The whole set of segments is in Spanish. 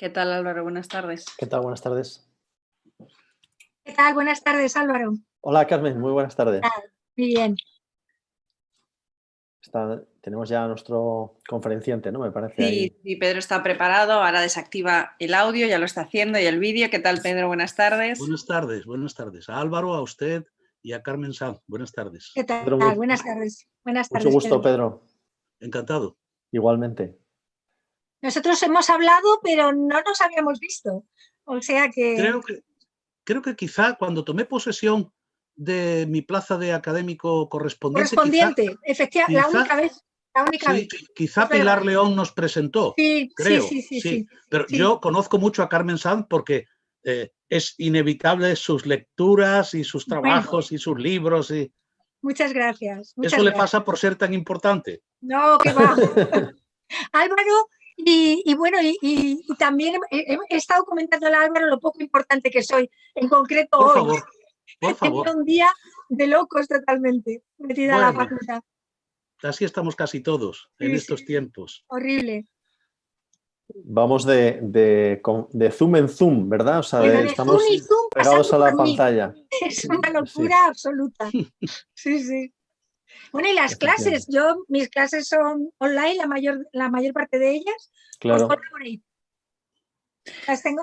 ¿Qué tal, Álvaro? Buenas tardes. ¿Qué tal? Buenas tardes. ¿Qué tal? Buenas tardes, Álvaro. Hola, Carmen. Muy buenas tardes. Muy bien. Tenemos ya a nuestro conferenciante, ¿no? Me parece ahí. Sí, Pedro está preparado. Ahora desactiva el audio, ya lo está haciendo, y el vídeo. ¿Qué tal, Pedro? Buenas tardes. Buenas tardes, buenas tardes. A Álvaro, a usted y a Carmen Sanz. Buenas tardes. ¿Qué tal? Pedro, Buenas tardes. Buenas tardes, mucho gusto, Pedro. Encantado. Igualmente. Nosotros hemos hablado, pero no nos habíamos visto. O sea que... Creo que quizá cuando tomé posesión de mi plaza de académico correspondiente, efectivamente, la única vez. Sí, quizá Pilar León nos presentó, creo. Sí. Pero yo conozco mucho a Carmen Sanz porque es inevitable sus lecturas y sus trabajos y sus libros. Muchas gracias. Eso le pasa por ser tan importante. No, que va. Álvaro, y bueno, y también he estado comentando a Álvaro lo poco importante que soy, en concreto por hoy. Favor, por favor. He un día de locos totalmente, metida a la facultad. Así estamos casi todos en estos tiempos. Horrible. Vamos de Zoom en Zoom, ¿verdad? O sea, bueno, estamos Zoom y Zoom pegados a la pantalla. Es una locura absoluta. Sí. Bueno, y las clases, mis clases son online, la mayor parte de ellas. Claro. Por Collaborate.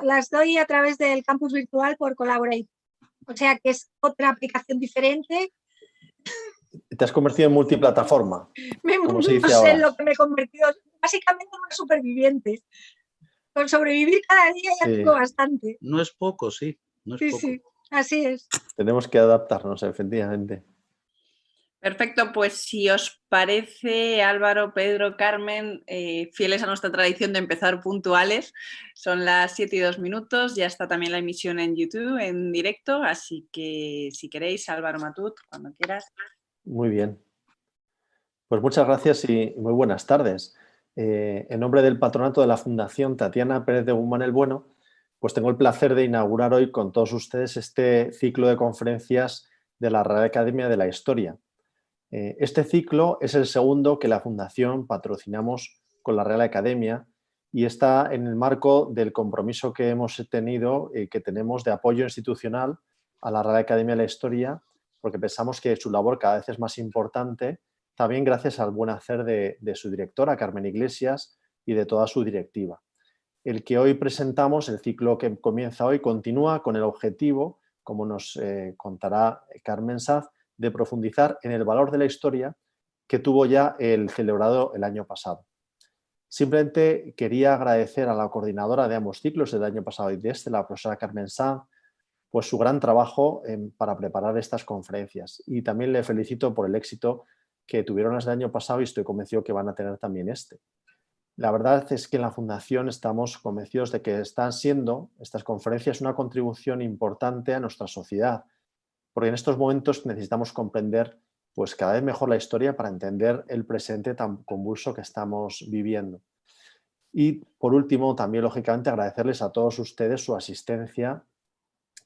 Las doy a través del campus virtual por Collaborate. O sea que es otra aplicación diferente. Te has convertido en multiplataforma. No sé lo que me he convertido. Básicamente en una superviviente. Con sobrevivir cada día ya tengo bastante. No es poco, sí. No es poco. Sí, así es. Tenemos que adaptarnos, efectivamente. Perfecto, pues si os parece, Álvaro, Pedro, Carmen, fieles a nuestra tradición de empezar puntuales, son las 7:02, ya está también la emisión en YouTube, en directo, así que si queréis, Álvaro Matut, cuando quieras. Muy bien. Pues muchas gracias y muy buenas tardes. En nombre del patronato de la Fundación Tatiana Pérez de Guzmán el Bueno, pues tengo el placer de inaugurar hoy con todos ustedes este ciclo de conferencias de la Real Academia de la Historia. Este ciclo es el segundo que la Fundación patrocinamos con la Real Academia y está en el marco del compromiso que hemos tenido y que tenemos de apoyo institucional a la Real Academia de la Historia, porque pensamos que su labor cada vez es más importante, también gracias al buen hacer de su directora, Carmen Iglesias, y de toda su directiva. El que hoy presentamos, el ciclo que comienza hoy, continúa con el objetivo, como nos contará Carmen Sanz, de profundizar en el valor de la historia que tuvo ya el celebrado el año pasado. Simplemente quería agradecer a la coordinadora de ambos ciclos, del año pasado y de este, la profesora Carmen Sanz, pues su gran trabajo para preparar estas conferencias. Y también le felicito por el éxito que tuvieron las del año pasado y estoy convencido que van a tener también este. La verdad es que en la Fundación estamos convencidos de que están siendo estas conferencias una contribución importante a nuestra sociedad, porque en estos momentos necesitamos comprender pues, cada vez mejor la historia para entender el presente tan convulso que estamos viviendo. Y por último, también lógicamente agradecerles a todos ustedes su asistencia,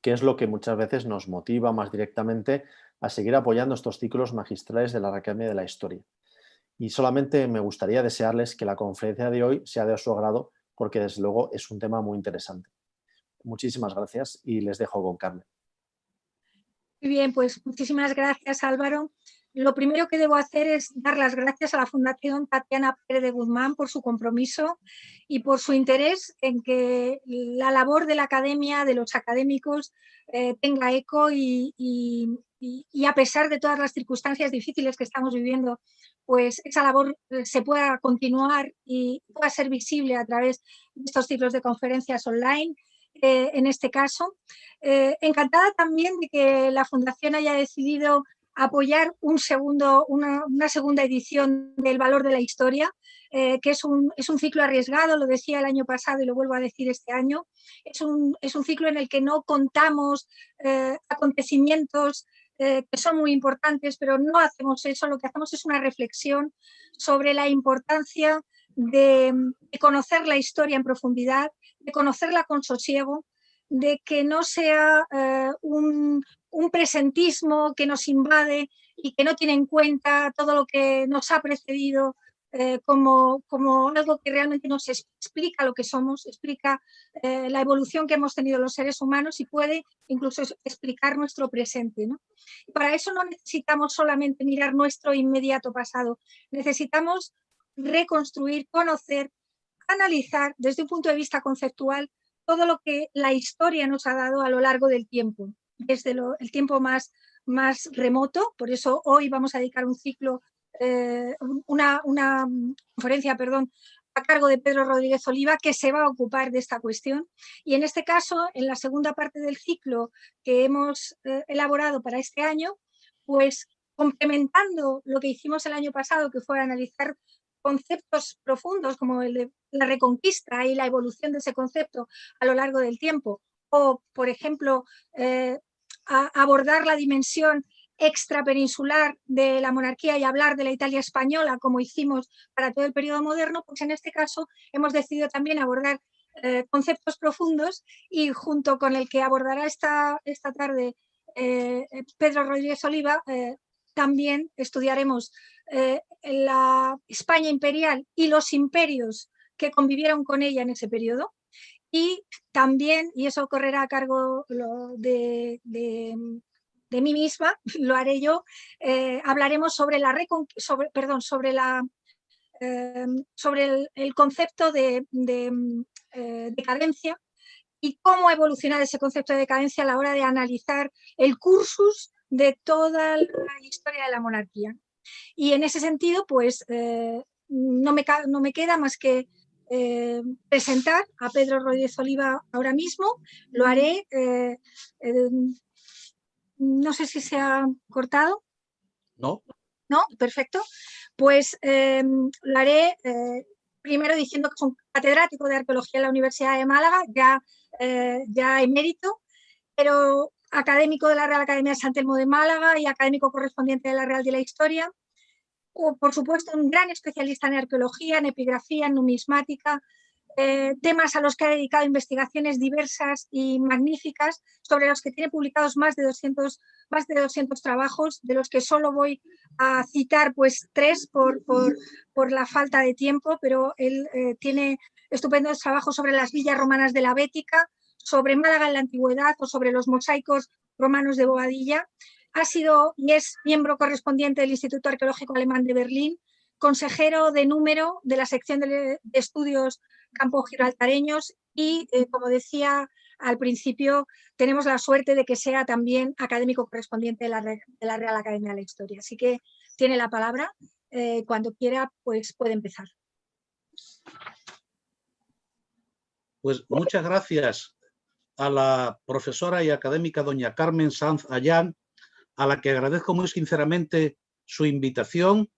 que es lo que muchas veces nos motiva más directamente a seguir apoyando estos ciclos magistrales de la Academia de la Historia. Y solamente me gustaría desearles que la conferencia de hoy sea de su agrado, porque desde luego es un tema muy interesante. Muchísimas gracias y les dejo con Carmen. Muy bien, pues muchísimas gracias, Álvaro. Lo primero que debo hacer es dar las gracias a la Fundación Tatiana Pérez de Guzmán por su compromiso y por su interés en que la labor de la academia, de los académicos, tenga eco y a pesar de todas las circunstancias difíciles que estamos viviendo, pues esa labor se pueda continuar y pueda ser visible a través de estos ciclos de conferencias online. En este caso. Encantada también de que la Fundación haya decidido apoyar una segunda edición del Valor de la Historia, que es un ciclo arriesgado, lo decía el año pasado y lo vuelvo a decir este año. Es un ciclo en el que no contamos acontecimientos que son muy importantes, pero no hacemos eso, lo que hacemos es una reflexión sobre la importancia de conocer la historia en profundidad, de conocerla con sosiego, de que no sea un presentismo que nos invade y que no tiene en cuenta todo lo que nos ha precedido como algo que realmente nos explica lo que somos, explica la evolución que hemos tenido los seres humanos y puede incluso explicar nuestro presente, ¿no? Para eso no necesitamos solamente mirar nuestro inmediato pasado, necesitamos reconstruir, conocer, analizar desde un punto de vista conceptual todo lo que la historia nos ha dado a lo largo del tiempo, desde el tiempo más remoto. Por eso hoy vamos a dedicar un ciclo, una conferencia, perdón, a cargo de Pedro Rodríguez Oliva, que se va a ocupar de esta cuestión. Y en este caso, en la segunda parte del ciclo que hemos elaborado para este año, pues complementando lo que hicimos el año pasado, que fue analizar conceptos profundos como el de la reconquista y la evolución de ese concepto a lo largo del tiempo, o, por ejemplo, abordar la dimensión extrapeninsular de la monarquía y hablar de la Italia española, como hicimos para todo el periodo moderno, pues en este caso hemos decidido también abordar conceptos profundos, y junto con el que abordará esta tarde Pedro Rodríguez Oliva, también estudiaremos la España imperial y los imperios que convivieron con ella en ese periodo. Y también, y eso correrá a cargo de mí misma, lo haré yo, hablaremos sobre el concepto de decadencia y cómo evolucionar ese concepto de decadencia a la hora de analizar el cursus de toda la historia de la monarquía. Y en ese sentido, pues no me queda más que presentar a Pedro Rodríguez Oliva ahora mismo. Lo haré, no sé si se ha cortado. No. ¿No? Perfecto. Pues lo haré primero diciendo que es un catedrático de arqueología en la Universidad de Málaga, ya emérito, pero académico de la Real Academia de San Telmo de Málaga y académico correspondiente de la Real de la Historia. O, por supuesto, un gran especialista en arqueología, en epigrafía, en numismática, temas a los que ha dedicado investigaciones diversas y magníficas, sobre los que tiene publicados más de 200 trabajos, de los que solo voy a citar pues 3 por la falta de tiempo, pero él tiene estupendos trabajos sobre las villas romanas de la Bética, sobre Málaga en la antigüedad o sobre los mosaicos romanos de Bobadilla. Ha sido y es miembro correspondiente del Instituto Arqueológico Alemán de Berlín, consejero de número de la sección de estudios campos gibraltareños y, como decía al principio, tenemos la suerte de que sea también académico correspondiente de la Real Academia de la Historia. Así que tiene la palabra. Cuando quiera, pues puede empezar. Pues muchas gracias a la profesora y académica doña Carmen Sanz Ayán, a la que agradezco muy sinceramente su invitación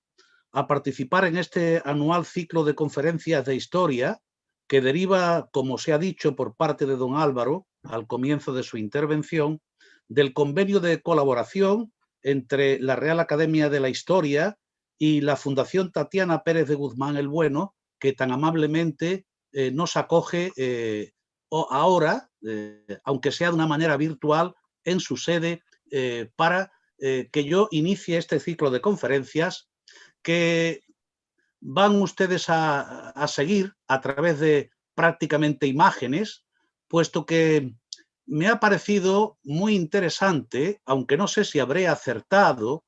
a participar en este anual ciclo de conferencias de historia que deriva, como se ha dicho por parte de don Álvaro al comienzo de su intervención, del convenio de colaboración entre la Real Academia de la Historia y la Fundación Tatiana Pérez de Guzmán el Bueno, que tan amablemente nos acoge ahora, aunque sea de una manera virtual, en su sede para que yo inicie este ciclo de conferencias que van ustedes a seguir a través de prácticamente imágenes, puesto que me ha parecido muy interesante, aunque no sé si habré acertado,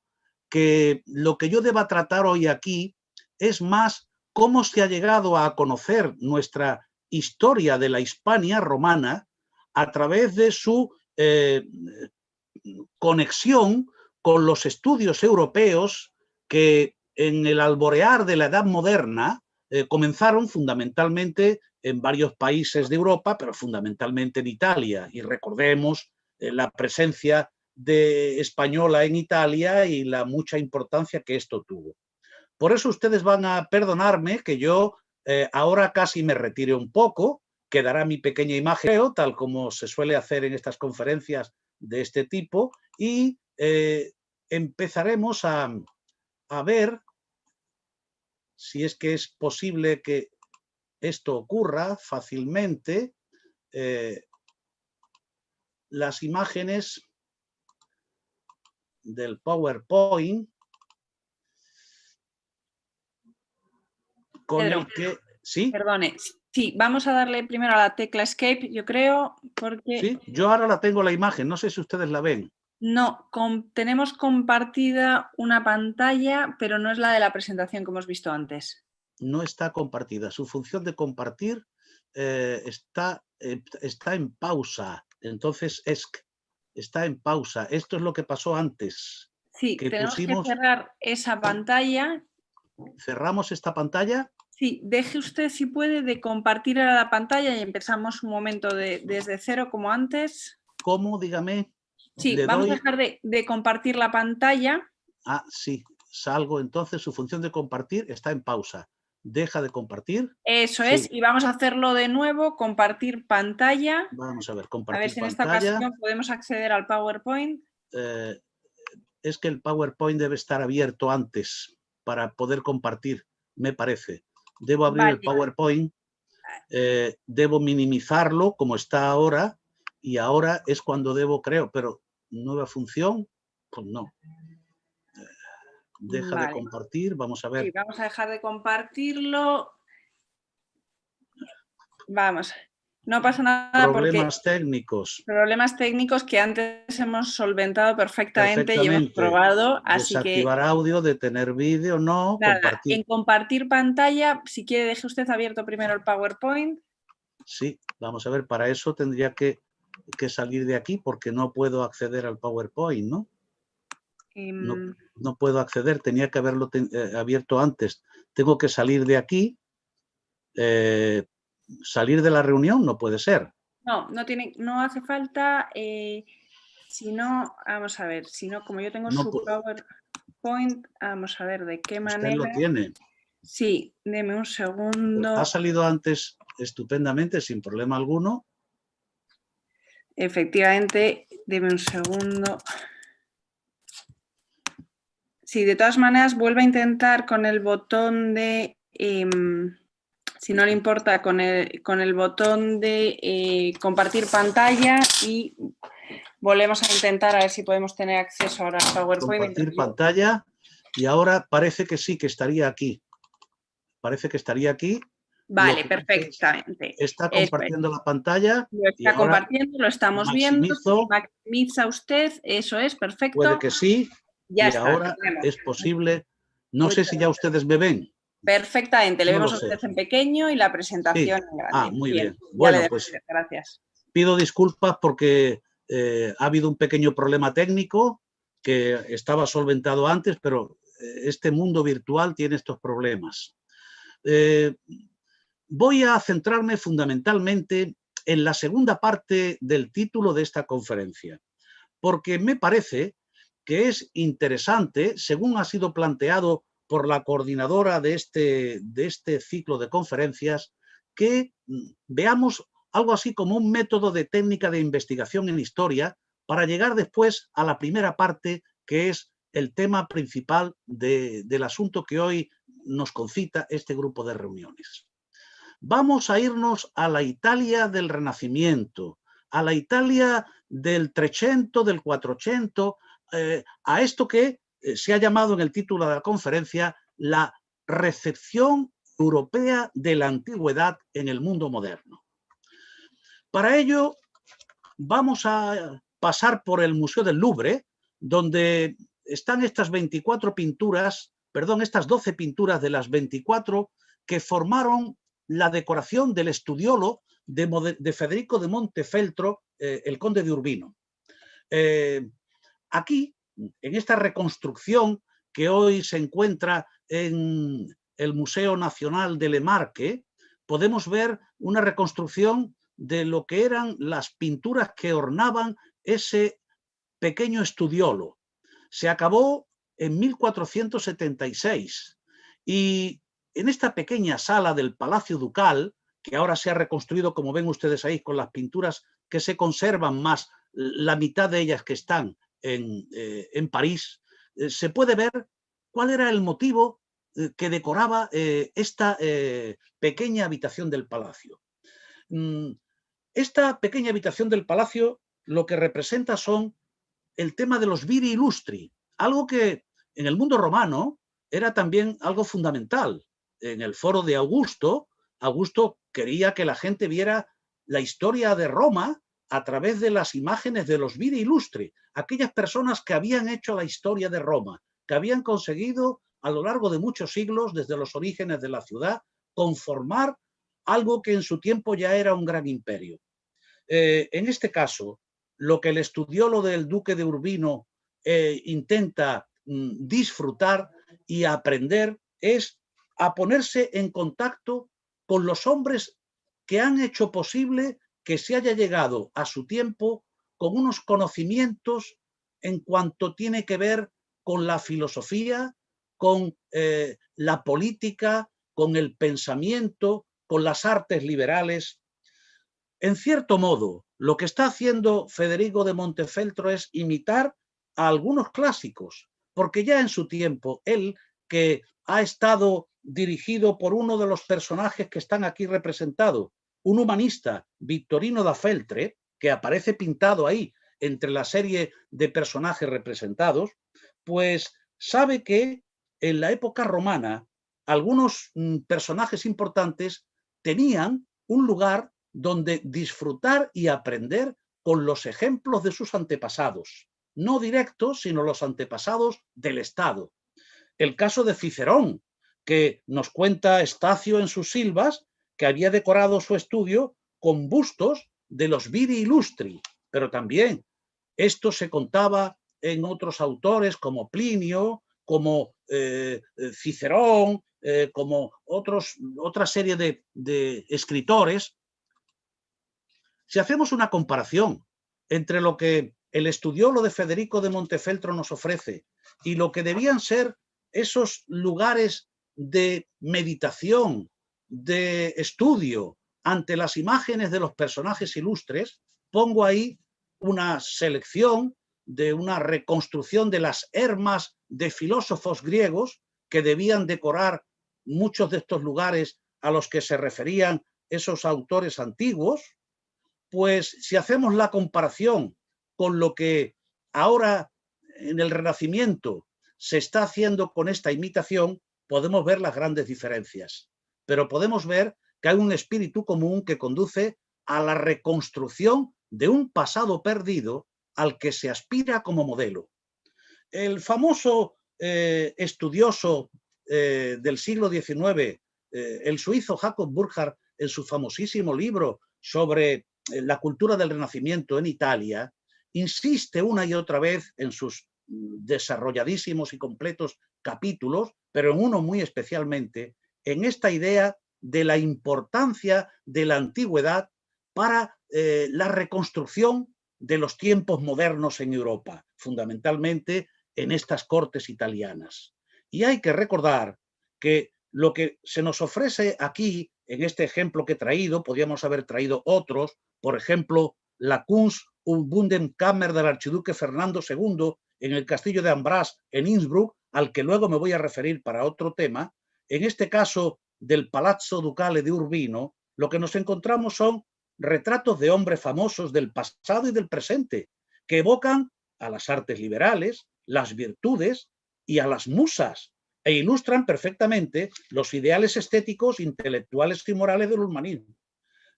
que lo que yo deba tratar hoy aquí es más cómo se ha llegado a conocer nuestra historia de la Hispania romana a través de su conexión con los estudios europeos que en el alborear de la Edad Moderna comenzaron fundamentalmente en varios países de Europa, pero fundamentalmente en Italia. Y recordemos la presencia española en Italia y la mucha importancia que esto tuvo. Por eso ustedes van a perdonarme que yo ahora casi me retire un poco, quedará mi pequeña imagen, tal como se suele hacer en estas conferencias de este tipo, y empezaremos a ver si es que es posible que esto ocurra fácilmente. Las imágenes del PowerPoint. con Pedro, el que... ¿Sí? perdone. Sí, vamos a darle primero a la tecla Escape, yo creo, porque Sí, yo ahora la tengo la imagen, no sé si ustedes la ven. no, tenemos compartida una pantalla, pero no es la de la presentación que hemos visto antes. No está compartida. Su función de compartir está en pausa. Entonces, está en pausa. Esto es lo que pasó antes. Sí, Que tenemos que pusimos, cerrar esa pantalla. cerramos esta pantalla. Sí, deje usted, si puede, de compartir a la pantalla y empezamos un momento desde cero como antes. ¿Cómo? Dígame. Sí, Le vamos a doy... dejar de compartir la pantalla. Ah, sí, salgo. Entonces, su función de compartir está en pausa. Deja de compartir. Eso Sí. es, y vamos a hacerlo de nuevo, compartir pantalla. Vamos a ver, A ver compartir si en esta pantalla. ocasión podemos acceder al PowerPoint. Es que el PowerPoint debe estar abierto antes para poder compartir, me parece. Debo abrir Vale. el PowerPoint, debo minimizarlo como está ahora, y ahora es cuando debo, creo, pero nueva función, pues no. Deja de compartir, vamos a ver. Sí, vamos a dejar de compartirlo. Vamos, no pasa nada Problemas técnicos. Problemas técnicos que antes hemos solventado perfectamente y hemos probado, así Desactivar que... audio, detener vídeo, no, Nada, compartir. en compartir pantalla, si quiere deje usted abierto primero el PowerPoint. Sí, vamos a ver, para eso tendría que salir de aquí porque no puedo acceder al PowerPoint, ¿no? No puedo acceder, tenía que haberlo abierto antes. Tengo que salir de aquí. Salir de la reunión no puede ser. No hace falta. Si no, vamos a ver, si no, como yo tengo su PowerPoint, vamos a ver de qué manera. Usted lo tiene. Sí, deme un segundo. Ha salido antes estupendamente, sin problema alguno. Efectivamente, deme un segundo. Sí, de todas maneras, vuelve a intentar con el botón de, si no le importa, con el botón de compartir pantalla y volvemos a intentar a ver si podemos tener acceso ahora al PowerPoint. Compartir pantalla y ahora parece que sí, que estaría aquí. Parece que estaría aquí. Vale, perfectamente. Está compartiendo la pantalla. Lo está compartiendo, lo estamos viendo. Maximiza usted, eso es, perfecto. Puede que sí. Ya y está, ahora es posible. No sé si ya ustedes me ven. Perfectamente, le vemos a usted en pequeño y la presentación en grande. Ah, muy bien. Bueno, pues gracias. Pido disculpas porque ha habido un pequeño problema técnico que estaba solventado antes, pero este mundo virtual tiene estos problemas. Voy a centrarme fundamentalmente en la segunda parte del título de esta conferencia, porque me parece que es interesante, según ha sido planteado por la coordinadora de este ciclo de conferencias, que veamos algo así como un método de técnica de investigación en historia para llegar después a la primera parte, que es el tema principal del asunto que hoy nos concita este grupo de reuniones. Vamos a irnos a la Italia del Renacimiento, a la Italia del Trecento, del Quattrocento, a esto que se ha llamado en el título de la conferencia la recepción europea de la antigüedad en el mundo moderno. Para ello vamos a pasar por el Museo del Louvre, donde están estas 24 pinturas, perdón, estas 12 pinturas de las 24 que formaron la decoración del Studiolo de Federico de Montefeltro, el conde de Urbino. Aquí, en esta reconstrucción que hoy se encuentra en el Museo Nacional de Le Marque, podemos ver una reconstrucción de lo que eran las pinturas que ornaban ese pequeño Studiolo. Se acabó en 1476 y en esta pequeña sala del Palacio Ducal, que ahora se ha reconstruido, como ven ustedes ahí, con las pinturas que se conservan, más la mitad de ellas que están en París, se puede ver cuál era el motivo que decoraba esta pequeña habitación del palacio. Esta pequeña habitación del palacio lo que representa son el tema de los viri illustri, algo que en el mundo romano era también algo fundamental. en el foro de Augusto, Augusto quería que la gente viera la historia de Roma a través de las imágenes de los viri illustri, aquellas personas que habían hecho la historia de Roma, que habían conseguido a lo largo de muchos siglos, desde los orígenes de la ciudad, conformar algo que en su tiempo ya era un gran imperio. En este caso, lo que el estudiólogo del duque de Urbino intenta disfrutar y aprender es a ponerse en contacto con los hombres que han hecho posible que se haya llegado a su tiempo con unos conocimientos en cuanto tiene que ver con la filosofía, con la política, con el pensamiento, con las artes liberales. En cierto modo, lo que está haciendo Federico de Montefeltro es imitar a algunos clásicos, porque ya en su tiempo, él, que ha estado dirigido por uno de los personajes que están aquí representados, un humanista, Victorino da Feltre, que aparece pintado ahí entre la serie de personajes representados, pues sabe que en la época romana algunos personajes importantes tenían un lugar donde disfrutar y aprender con los ejemplos de sus antepasados, no directos, sino los antepasados del Estado. El caso de Cicerón, que nos cuenta Estacio en sus Silvas, que había decorado su estudio con bustos de los viri illustri, pero también esto se contaba en otros autores como Plinio, como Cicerón, como otra serie de escritores. Si hacemos una comparación entre lo que el estudiólogo de Federico de Montefeltro nos ofrece y lo que debían ser esos lugares de meditación, de estudio ante las imágenes de los personajes ilustres, pongo ahí una selección de una reconstrucción de las hermas de filósofos griegos que debían decorar muchos de estos lugares a los que se referían esos autores antiguos. Pues si hacemos la comparación con lo que ahora en el Renacimiento se está haciendo con esta imitación, podemos ver las grandes diferencias. Pero podemos ver que hay un espíritu común que conduce a la reconstrucción de un pasado perdido al que se aspira como modelo. El famoso estudioso del siglo XIX, el suizo Jacob Burckhardt, en su famosísimo libro sobre la cultura del Renacimiento en Italia, insiste una y otra vez en sus desarrolladísimos y completos capítulos, pero en uno muy especialmente, en esta idea de la importancia de la antigüedad para la reconstrucción de los tiempos modernos en Europa, fundamentalmente en estas cortes italianas. Y hay que recordar que lo que se nos ofrece aquí, en este ejemplo que he traído, podríamos haber traído otros, por ejemplo, la Kunst und Bundenkammer del archiduque Fernando II en el castillo de Ambras en Innsbruck, al que luego me voy a referir para otro tema. En este caso del Palazzo Ducale de Urbino, lo que nos encontramos son retratos de hombres famosos del pasado y del presente, que evocan a las artes liberales, las virtudes y a las musas, e ilustran perfectamente los ideales estéticos, intelectuales y morales del humanismo.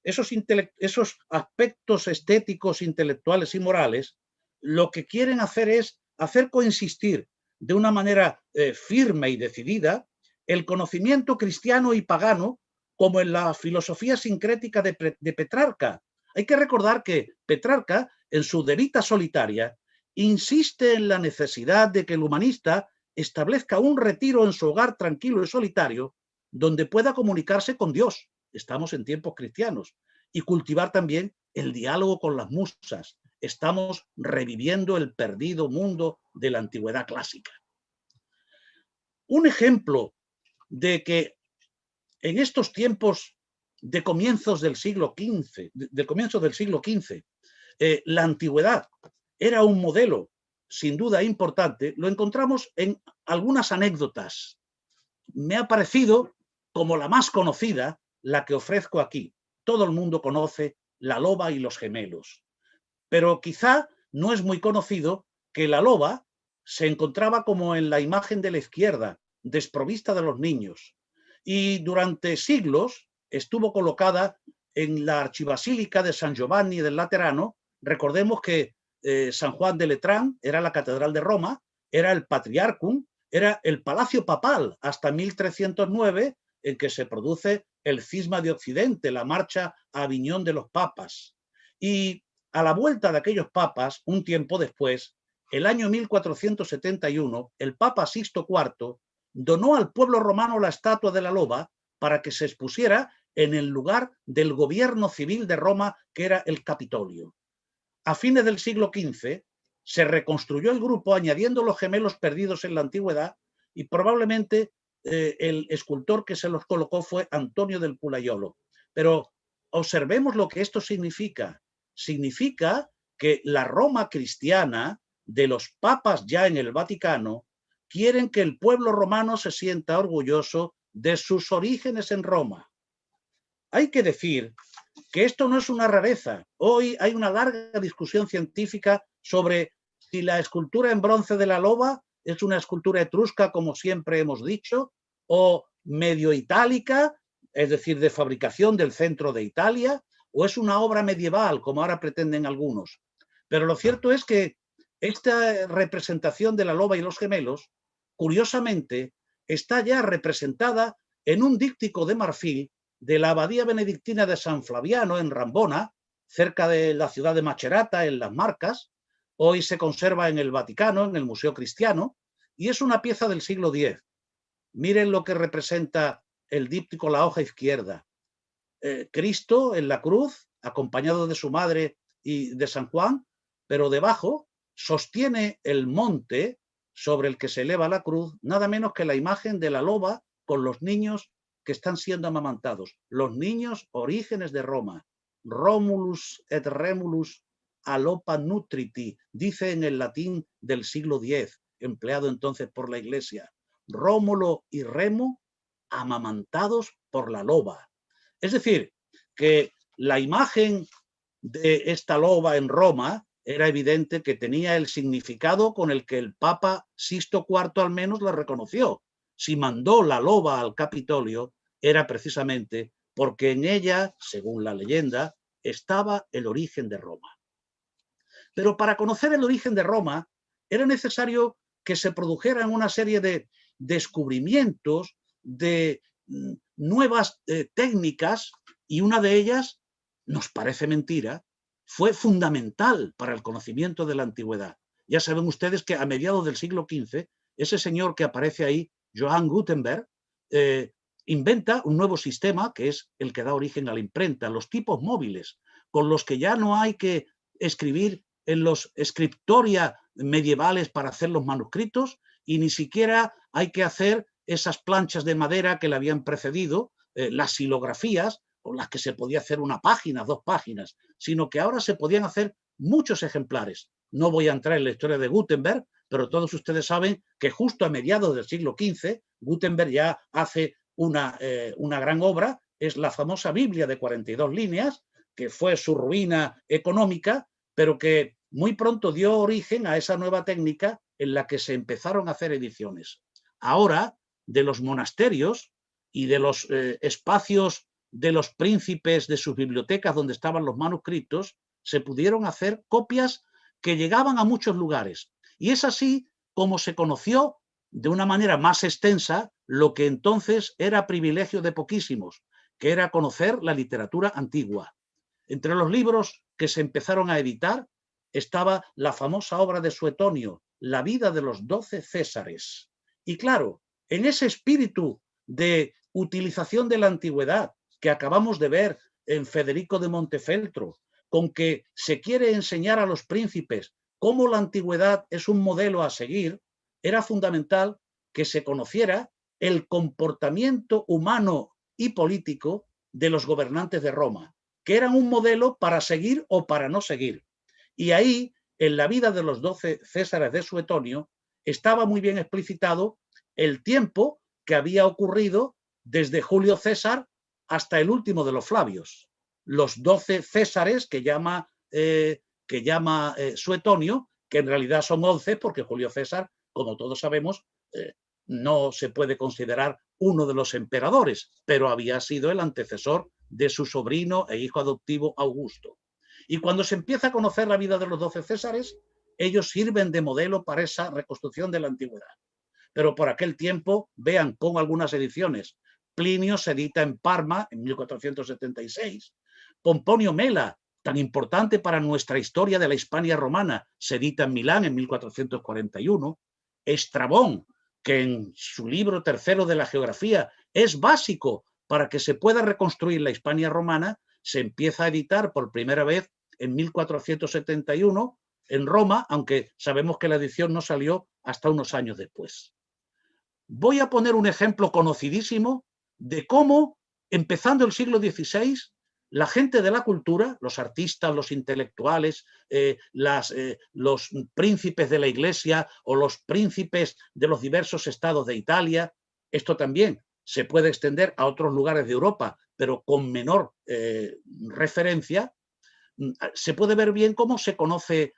Esos aspectos estéticos, intelectuales y morales, lo que quieren hacer es hacer coexistir de una manera firme y decidida el conocimiento cristiano y pagano, como en la filosofía sincrética de Petrarca. Hay que recordar que Petrarca, en su De Vita Solitaria, insiste en la necesidad de que el humanista establezca un retiro en su hogar tranquilo y solitario, donde pueda comunicarse con Dios. Estamos en tiempos cristianos. Y cultivar también el diálogo con las musas. Estamos reviviendo el perdido mundo de la antigüedad clásica. Un ejemplo de que en estos tiempos de comienzos del siglo XV, la antigüedad era un modelo sin duda importante, lo encontramos en algunas anécdotas. Me ha parecido como la más conocida, la que ofrezco aquí. Todo el mundo conoce la loba y los gemelos, pero quizá no es muy conocido que la loba se encontraba como en la imagen de la izquierda, desprovista de los niños, y durante siglos estuvo colocada en la archibasílica de San Giovanni del Laterano. Recordemos que San Juan de Letrán era la catedral de Roma, era el Patriarcum, era el palacio papal hasta 1309, en que se produce el cisma de Occidente, la marcha a Aviñón de los papas. Y a la vuelta de aquellos papas, un tiempo después, el año 1471, el Papa Sixto IV donó al pueblo romano la estatua de la loba para que se expusiera en el lugar del gobierno civil de Roma, que era el Capitolio. A fines del siglo XV se reconstruyó el grupo añadiendo los gemelos perdidos en la antigüedad y probablemente el escultor que se los colocó fue Antonio del Pulayolo. Pero observemos lo que esto significa. Significa que la Roma cristiana de los papas ya en el Vaticano quieren que el pueblo romano se sienta orgulloso de sus orígenes en Roma. Hay que decir que esto no es una rareza. Hoy hay una larga discusión científica sobre si la escultura en bronce de la loba es una escultura etrusca, como siempre hemos dicho, o medio itálica, es decir, de fabricación del centro de Italia, o es una obra medieval, como ahora pretenden algunos. Pero lo cierto es que esta representación de la loba y los gemelos, curiosamente, está ya representada en un díptico de marfil de la abadía benedictina de San Flaviano en Rambona, cerca de la ciudad de Macerata, en Las Marcas. Hoy se conserva en el Vaticano, en el Museo Cristiano, y es una pieza del siglo X. Miren lo que representa el díptico, la hoja izquierda. Cristo en la cruz, acompañado de su madre y de San Juan, pero debajo sostiene el monte sobre el que se eleva la cruz, nada menos que la imagen de la loba con los niños que están siendo amamantados. Los niños orígenes de Roma. Romulus et Remulus alopa nutriti, dice en el latín del siglo X, empleado entonces por la Iglesia. Rómulo y Remo amamantados por la loba. Es decir, que la imagen de esta loba en Roma era evidente que tenía el significado con el que el Papa Sixto IV al menos la reconoció. Si mandó la loba al Capitolio, era precisamente porque en ella, según la leyenda, estaba el origen de Roma. Pero para conocer el origen de Roma era necesario que se produjeran una serie de descubrimientos, de nuevas técnicas, y una de ellas, nos parece mentira, fue fundamental para el conocimiento de la antigüedad. Ya saben ustedes que a mediados del siglo XV, ese señor que aparece ahí, Johann Gutenberg, inventa un nuevo sistema que es el que da origen a la imprenta, los tipos móviles, con los que ya no hay que escribir en los scriptoria medievales para hacer los manuscritos, y ni siquiera hay que hacer esas planchas de madera que le habían precedido, las xilografías, con las que se podía hacer una página, 2 páginas, sino que ahora se podían hacer muchos ejemplares. No voy a entrar en la historia de Gutenberg, pero todos ustedes saben que justo a mediados del siglo XV, Gutenberg ya hace una gran obra, es la famosa Biblia de 42 líneas, que fue su ruina económica, pero que muy pronto dio origen a esa nueva técnica en la que se empezaron a hacer ediciones. Ahora, de los monasterios y de los espacios de los príncipes, de sus bibliotecas donde estaban los manuscritos, se pudieron hacer copias que llegaban a muchos lugares. Y es así como se conoció de una manera más extensa lo que entonces era privilegio de poquísimos, que era conocer la literatura antigua. Entre los libros que se empezaron a editar estaba la famosa obra de Suetonio, La vida de los 12 Césares. Y claro, en ese espíritu de utilización de la antigüedad que acabamos de ver en Federico de Montefeltro, con que se quiere enseñar a los príncipes cómo la antigüedad es un modelo a seguir, era fundamental que se conociera el comportamiento humano y político de los gobernantes de Roma, que eran un modelo para seguir o para no seguir. Y ahí, en la vida de los 12 Césares de Suetonio, estaba muy bien explicitado el tiempo que había ocurrido desde Julio César hasta el último de los Flavios. Los 12 Césares que llama Suetonio, que en realidad son 11 porque Julio César, como todos sabemos, no se puede considerar uno de los emperadores, pero había sido el antecesor de su sobrino e hijo adoptivo Augusto. Y cuando se empieza a conocer la vida de los 12 Césares, ellos sirven de modelo para esa reconstrucción de la antigüedad. Pero por aquel tiempo, vean, con algunas ediciones, Plinio se edita en Parma en 1476, Pomponio Mela, tan importante para nuestra historia de la Hispania romana, se edita en Milán en 1441, Estrabón, que en su libro tercero de la geografía es básico para que se pueda reconstruir la Hispania romana, se empieza a editar por primera vez en 1471 en Roma, aunque sabemos que la edición no salió hasta unos años después. Voy a poner un ejemplo conocidísimo de cómo, empezando el siglo XVI, la gente de la cultura, los artistas, los intelectuales, los príncipes de la Iglesia o los príncipes de los diversos estados de Italia, esto también se puede extender a otros lugares de Europa, pero con menor referencia, se puede ver bien cómo se conoce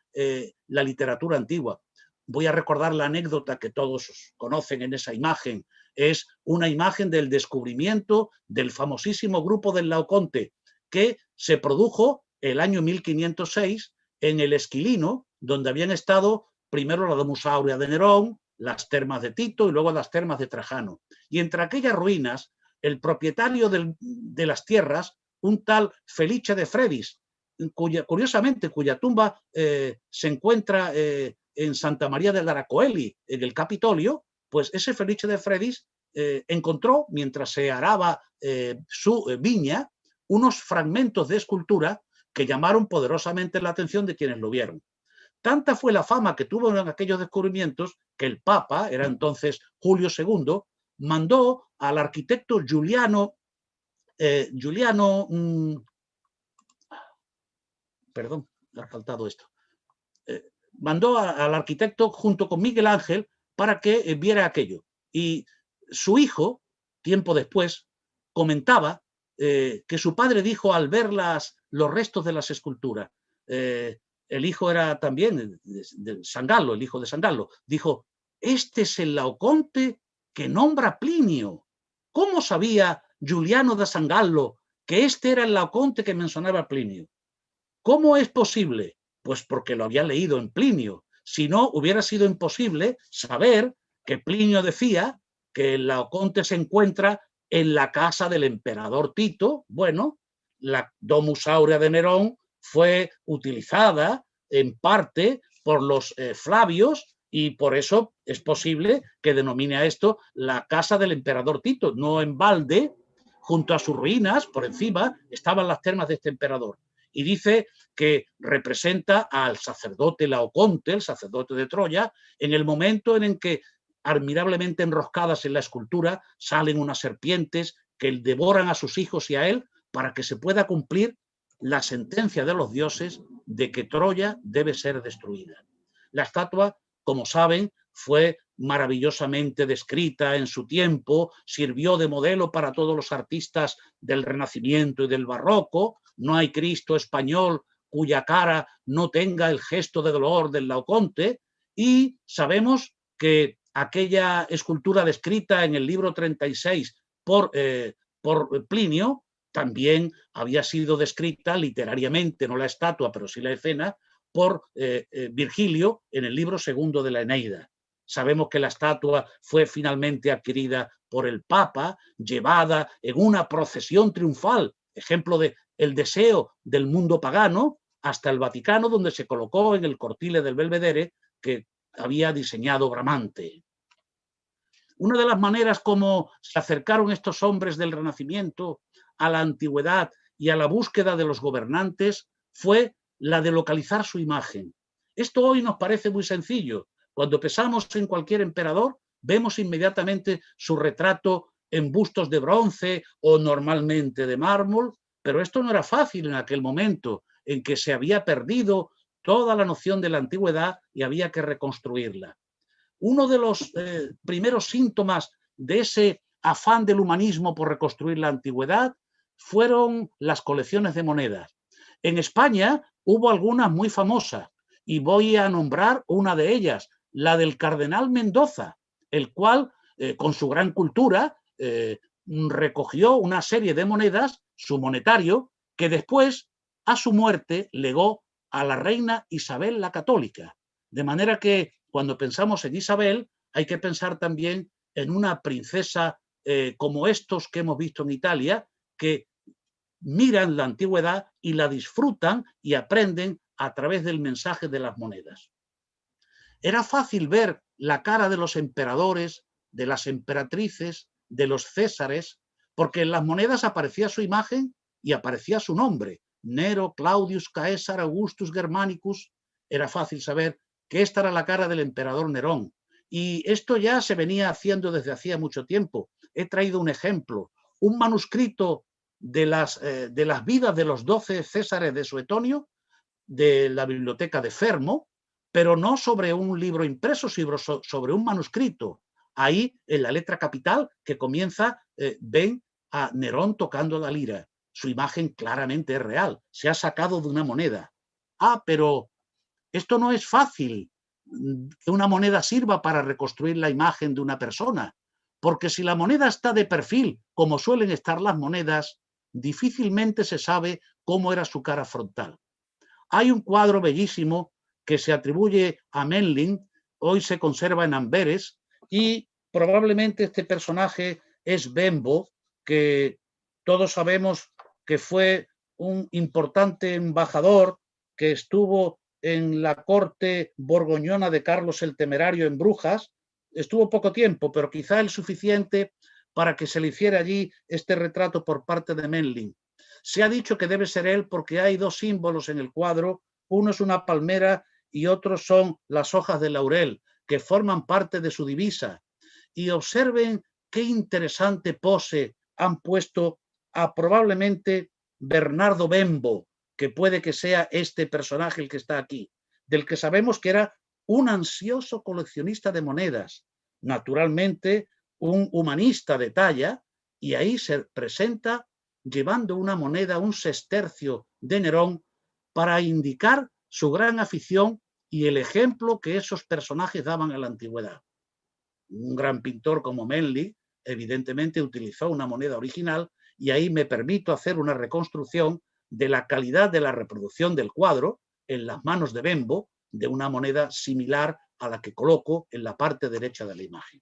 la literatura antigua. Voy a recordar la anécdota que todos conocen en esa imagen. Es una imagen del descubrimiento del famosísimo grupo del Laoconte, que se produjo el año 1506 en el Esquilino, donde habían estado primero la Domus Aurea de Nerón, las termas de Tito y luego las termas de Trajano. Y entre aquellas ruinas, el propietario de las tierras, un tal Felice de Fredis, curiosamente, cuya tumba se encuentra en Santa María del Aracoeli, en el Capitolio, pues ese Felice de Fredis encontró, mientras se araba su viña, unos fragmentos de escultura que llamaron poderosamente la atención de quienes lo vieron. Tanta fue la fama que tuvo en aquellos descubrimientos que el Papa, era entonces Julio II, mandó al arquitecto Giuliano, perdón, me ha faltado esto, mandó al arquitecto junto con Miguel Ángel para que viera aquello. Y su hijo, tiempo después, comentaba que su padre dijo al ver los restos de las esculturas, el hijo era también de San Galo, el hijo de San Galo, dijo, este es el Laoconte que nombra Plinio. ¿Cómo sabía Giuliano da San Gallo que este era el Laoconte que mencionaba Plinio? ¿Cómo es posible? Pues porque lo había leído en Plinio. Si no, hubiera sido imposible saber que Plinio decía que el Laoconte se encuentra en la casa del emperador Tito. Bueno, la Domus Aurea de Nerón fue utilizada en parte por los Flavios y por eso es posible que denomine a esto la casa del emperador Tito. No en balde, junto a sus ruinas, por encima, estaban las termas de este emperador. Y dice que representa al sacerdote Laoconte, el sacerdote de Troya, en el momento en el que, admirablemente enroscadas en la escultura, salen unas serpientes que devoran a sus hijos y a él para que se pueda cumplir la sentencia de los dioses de que Troya debe ser destruida. La estatua, como saben, fue maravillosamente descrita en su tiempo, sirvió de modelo para todos los artistas del Renacimiento y del Barroco. No hay Cristo español cuya cara no tenga el gesto de dolor del Laoconte, y sabemos que aquella escultura descrita en el libro 36 por Plinio también había sido descrita literariamente, no la estatua, pero sí la escena, por Virgilio en el libro segundo de la Eneida. Sabemos que la estatua fue finalmente adquirida por el Papa, llevada en una procesión triunfal, ejemplo de el deseo del mundo pagano, hasta el Vaticano, donde se colocó en el cortile del Belvedere que había diseñado Bramante. Una de las maneras como se acercaron estos hombres del Renacimiento a la antigüedad y a la búsqueda de los gobernantes fue la de localizar su imagen. Esto hoy nos parece muy sencillo. Cuando pensamos en cualquier emperador, vemos inmediatamente su retrato en bustos de bronce o normalmente de mármol, pero esto no era fácil en aquel momento en que se había perdido toda la noción de la antigüedad y había que reconstruirla. Uno de los primeros síntomas de ese afán del humanismo por reconstruir la antigüedad fueron las colecciones de monedas. En España hubo algunas muy famosas y voy a nombrar una de ellas, la del cardenal Mendoza, el cual con su gran cultura, recogió una serie de monedas, su monetario, que después, a su muerte, legó a la reina Isabel la Católica. De manera que cuando pensamos en Isabel, hay que pensar también en una princesa como estos que hemos visto en Italia, que miran la antigüedad y la disfrutan y aprenden a través del mensaje de las monedas. Era fácil ver la cara de los emperadores, de las emperatrices, de los césares, porque en las monedas aparecía su imagen y aparecía su nombre. Nero, Claudius, Caesar, Augustus, Germanicus. Era fácil saber que esta era la cara del emperador Nerón. Y esto ya se venía haciendo desde hacía mucho tiempo. He traído un ejemplo, un manuscrito de las vidas de los 12 césares de Suetonio, de la biblioteca de Fermo, pero no sobre un libro impreso, sino sobre un manuscrito. Ahí, en la letra capital que comienza, ven a Nerón tocando la lira. Su imagen claramente es real, se ha sacado de una moneda. Ah, pero esto no es fácil, que una moneda sirva para reconstruir la imagen de una persona, porque si la moneda está de perfil, como suelen estar las monedas, difícilmente se sabe cómo era su cara frontal. Hay un cuadro bellísimo que se atribuye a Memling, hoy se conserva en Amberes, y probablemente este personaje es Bembo, que todos sabemos que fue un importante embajador que estuvo en la corte borgoñona de Carlos el Temerario en Brujas. Estuvo poco tiempo, pero quizá el suficiente para que se le hiciera allí este retrato por parte de Memling. Se ha dicho que debe ser él porque hay dos símbolos en el cuadro, uno es una palmera y otros son las hojas de laurel, que forman parte de su divisa. Y observen qué interesante pose han puesto a probablemente Bernardo Bembo, que puede que sea este personaje el que está aquí, del que sabemos que era un ansioso coleccionista de monedas, naturalmente un humanista de talla, y ahí se presenta llevando una moneda, un sestercio de Nerón, para indicar su gran afición y el ejemplo que esos personajes daban en la antigüedad. Un gran pintor como Memling, evidentemente, utilizó una moneda original, y ahí me permito hacer una reconstrucción de la calidad de la reproducción del cuadro en las manos de Bembo, de una moneda similar a la que coloco en la parte derecha de la imagen.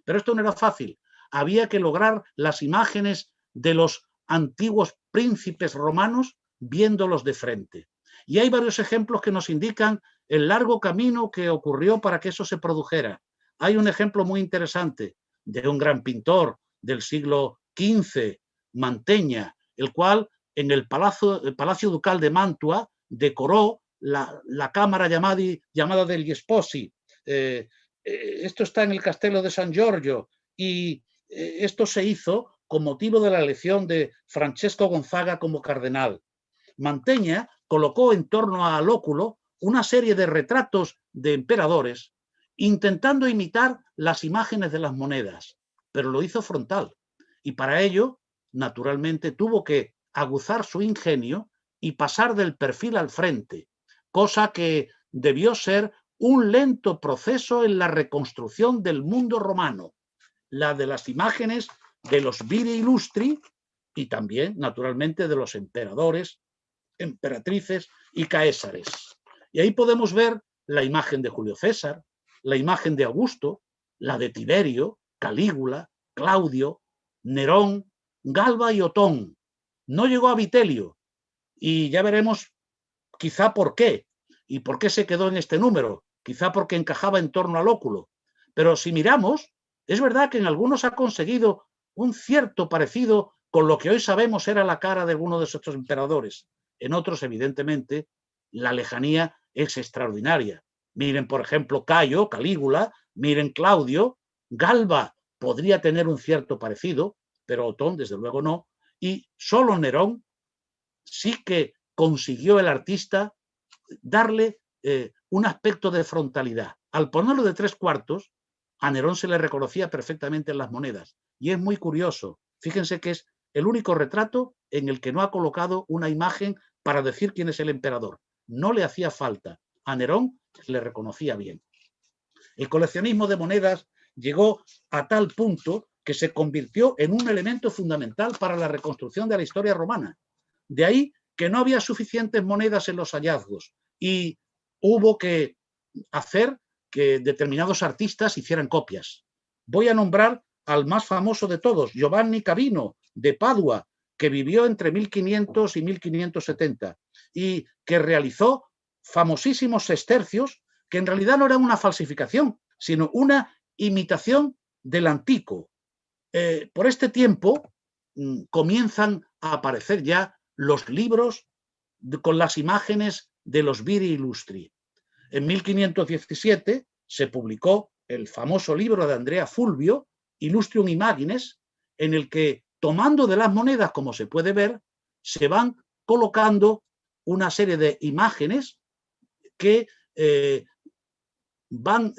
Pero esto no era fácil. Había que lograr las imágenes de los antiguos príncipes romanos viéndolos de frente. Y hay varios ejemplos que nos indican el largo camino que ocurrió para que eso se produjera. Hay un ejemplo muy interesante de un gran pintor del siglo XV, Mantegna, el cual en el Palacio Ducal de Mantua decoró la cámara llamada degli Sposi. Esto está en el Castello de San Giorgio, y esto se hizo con motivo de la elección de Francesco Gonzaga como cardenal. Mantegna colocó en torno al óculo una serie de retratos de emperadores, intentando imitar las imágenes de las monedas, pero lo hizo frontal. Y para ello, naturalmente, tuvo que aguzar su ingenio y pasar del perfil al frente, cosa que debió ser un lento proceso en la reconstrucción del mundo romano, la de las imágenes de los viri illustri y también, naturalmente, de los emperadores, emperatrices y caesares. Y ahí podemos ver la imagen de Julio César, la imagen de Augusto, la de Tiberio, Calígula, Claudio, Nerón, Galba y Otón. No llegó a Vitelio, y ya veremos quizá por qué, y por qué se quedó en este número, quizá porque encajaba en torno al óculo. Pero si miramos, es verdad que en algunos ha conseguido un cierto parecido con lo que hoy sabemos era la cara de alguno de estos emperadores. En otros, evidentemente, la lejanía es extraordinaria. Miren, por ejemplo, Cayo, Calígula, miren Claudio, Galba podría tener un cierto parecido, pero Otón, desde luego, no. Y solo Nerón sí que consiguió el artista darle un aspecto de frontalidad. Al ponerlo de 3/4, a Nerón se le reconocía perfectamente en las monedas. Y es muy curioso. Fíjense que es el único retrato en el que no ha colocado una imagen para decir quién es el emperador. No le hacía falta. A Nerón le reconocía bien. El coleccionismo de monedas llegó a tal punto que se convirtió en un elemento fundamental para la reconstrucción de la historia romana. De ahí que no había suficientes monedas en los hallazgos y hubo que hacer que determinados artistas hicieran copias. Voy a nombrar al más famoso de todos, Giovanni Cavino, de Padua, que vivió entre 1500 y 1570 y que realizó famosísimos sestercios que en realidad no eran una falsificación, sino una imitación del antico. Por este tiempo comienzan a aparecer ya los libros con las imágenes de los Viri Illustri. En 1517 se publicó el famoso libro de Andrea Fulvio, Illustrium Imagines, en el que, tomando de las monedas, como se puede ver, se van colocando una serie de imágenes que van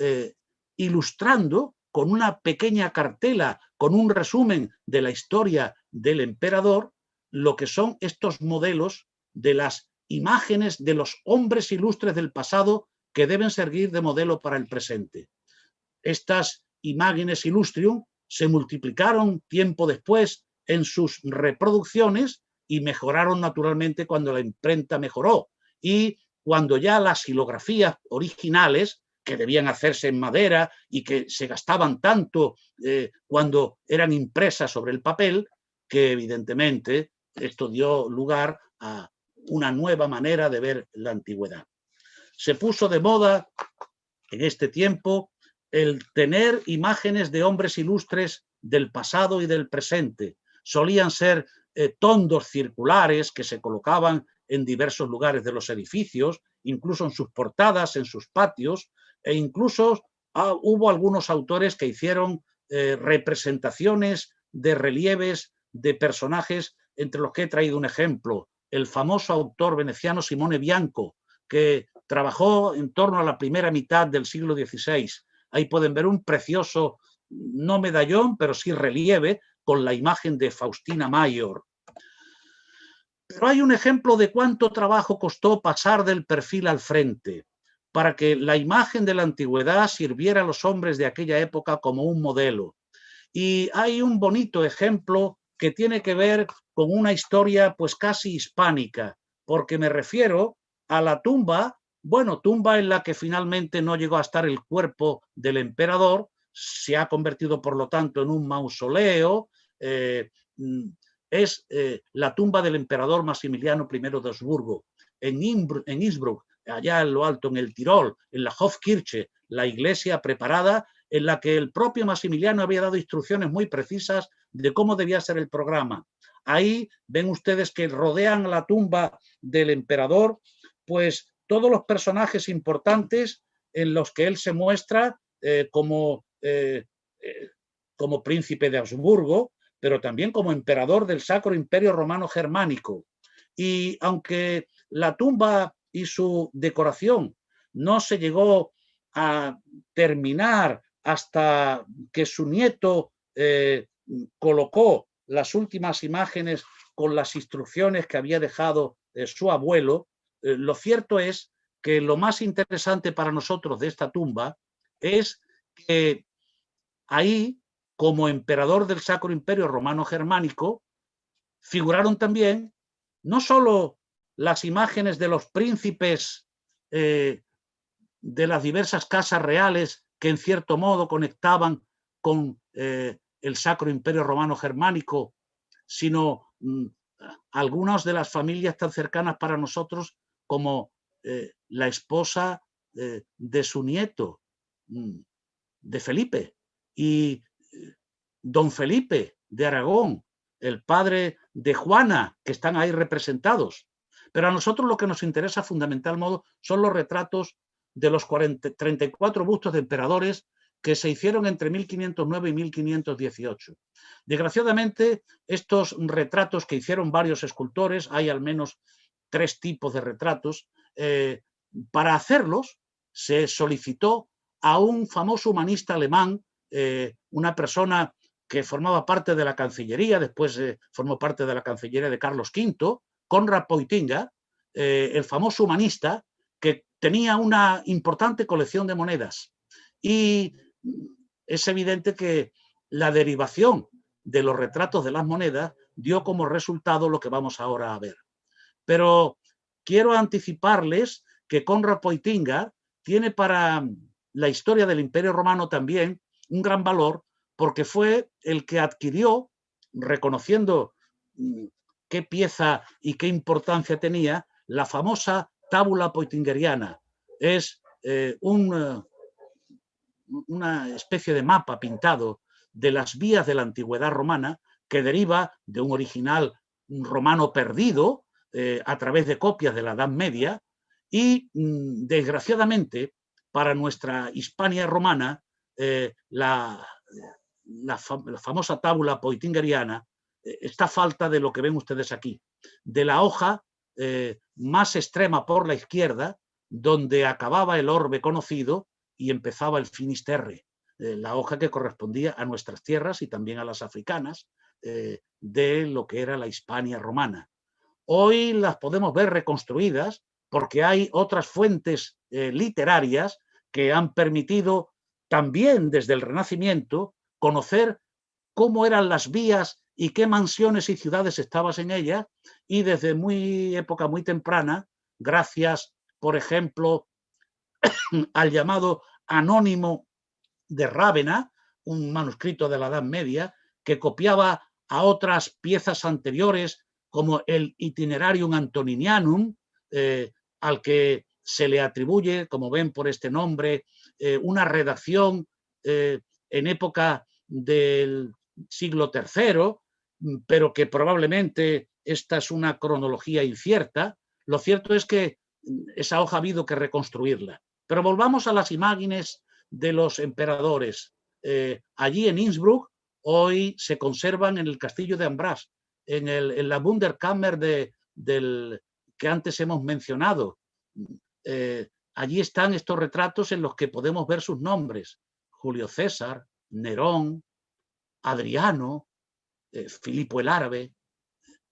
ilustrando con una pequeña cartela, con un resumen de la historia del emperador, lo que son estos modelos de las imágenes de los hombres ilustres del pasado que deben servir de modelo para el presente. Estas imágenes illustrium se multiplicaron tiempo después en sus reproducciones y mejoraron naturalmente cuando la imprenta mejoró y cuando ya las xilografías originales, que debían hacerse en madera y que se gastaban tanto cuando eran impresas sobre el papel, que evidentemente esto dio lugar a una nueva manera de ver la antigüedad. Se puso de moda en este tiempo el tener imágenes de hombres ilustres del pasado y del presente. Solían ser tondos circulares que se colocaban en diversos lugares de los edificios, incluso en sus portadas, en sus patios, e incluso hubo algunos autores que hicieron representaciones de relieves de personajes, entre los que he traído un ejemplo, el famoso autor veneciano Simone Bianco, que trabajó en torno a la primera mitad del siglo XVI. Ahí pueden ver un precioso, no medallón, pero sí relieve, con la imagen de Faustina Mayor. Pero hay un ejemplo de cuánto trabajo costó pasar del perfil al frente, para que la imagen de la antigüedad sirviera a los hombres de aquella época como un modelo. Y hay un bonito ejemplo que tiene que ver con una historia pues casi hispánica, porque me refiero a la tumba, bueno, tumba en la que finalmente no llegó a estar el cuerpo del emperador, se ha convertido por lo tanto en un mausoleo, es la tumba del emperador Maximiliano I de Habsburgo, en Innsbruck, allá en lo alto, en el Tirol, en la Hofkirche, la iglesia preparada en la que el propio Maximiliano había dado instrucciones muy precisas de cómo debía ser el programa. Ahí ven ustedes que rodean la tumba del emperador, pues todos los personajes importantes en los que él se muestra como príncipe de Habsburgo, pero también como emperador del Sacro Imperio Romano Germánico. Y aunque la tumba y su decoración no se llegó a terminar hasta que su nieto colocó las últimas imágenes con las instrucciones que había dejado su abuelo, lo cierto es que lo más interesante para nosotros de esta tumba es que ahí, como emperador del Sacro Imperio Romano Germánico, figuraron también no solo las imágenes de los príncipes de las diversas casas reales que en cierto modo conectaban con el Sacro Imperio Romano Germánico, sino algunas de las familias tan cercanas para nosotros como la esposa de su nieto, de Felipe, y don Felipe de Aragón, el padre de Juana, que están ahí representados. Pero a nosotros lo que nos interesa fundamental modo son los retratos de los 34 bustos de emperadores que se hicieron entre 1509 y 1518. Desgraciadamente, estos retratos que hicieron varios escultores, hay al menos 3 tipos de retratos, para hacerlos se solicitó a un famoso humanista alemán, una persona que formaba parte de la Cancillería, después formó parte de la Cancillería de Carlos V, Konrad Poitinga, el famoso humanista que tenía una importante colección de monedas. Y es evidente que la derivación de los retratos de las monedas dio como resultado lo que vamos ahora a ver. Pero quiero anticiparles que Konrad Poitinga tiene para la historia del Imperio Romano también un gran valor, porque fue el que adquirió, reconociendo qué pieza y qué importancia tenía, la famosa tábula poitingeriana. Es una especie de mapa pintado de las vías de la antigüedad romana que deriva de un original romano perdido a través de copias de la Edad Media y, desgraciadamente, para nuestra Hispania romana, la famosa tábula poitingeriana está a falta de lo que ven ustedes aquí, de la hoja más extrema por la izquierda, donde acababa el orbe conocido y empezaba el Finisterre, la hoja que correspondía a nuestras tierras y también a las africanas, de lo que era la Hispania romana. Hoy las podemos ver reconstruidas porque hay otras fuentes literarias que han permitido también desde el Renacimiento conocer cómo eran las vías y qué mansiones y ciudades estaban en ellas, y desde época muy temprana, gracias, por ejemplo, al llamado Anónimo de Rávena, un manuscrito de la Edad Media, que copiaba a otras piezas anteriores, como el Itinerarium Antoninianum, al que se le atribuye, como ven por este nombre, una redacción en época del siglo III, pero que probablemente esta es una cronología incierta. Lo cierto es que esa hoja ha habido que reconstruirla. Pero volvamos a las imágenes de los emperadores. Allí en Innsbruck hoy se conservan en el castillo de Ambras, en la Wunderkammer que antes hemos mencionado. Allí están estos retratos en los que podemos ver sus nombres: Julio César, Nerón, Adriano, Filipo el Árabe.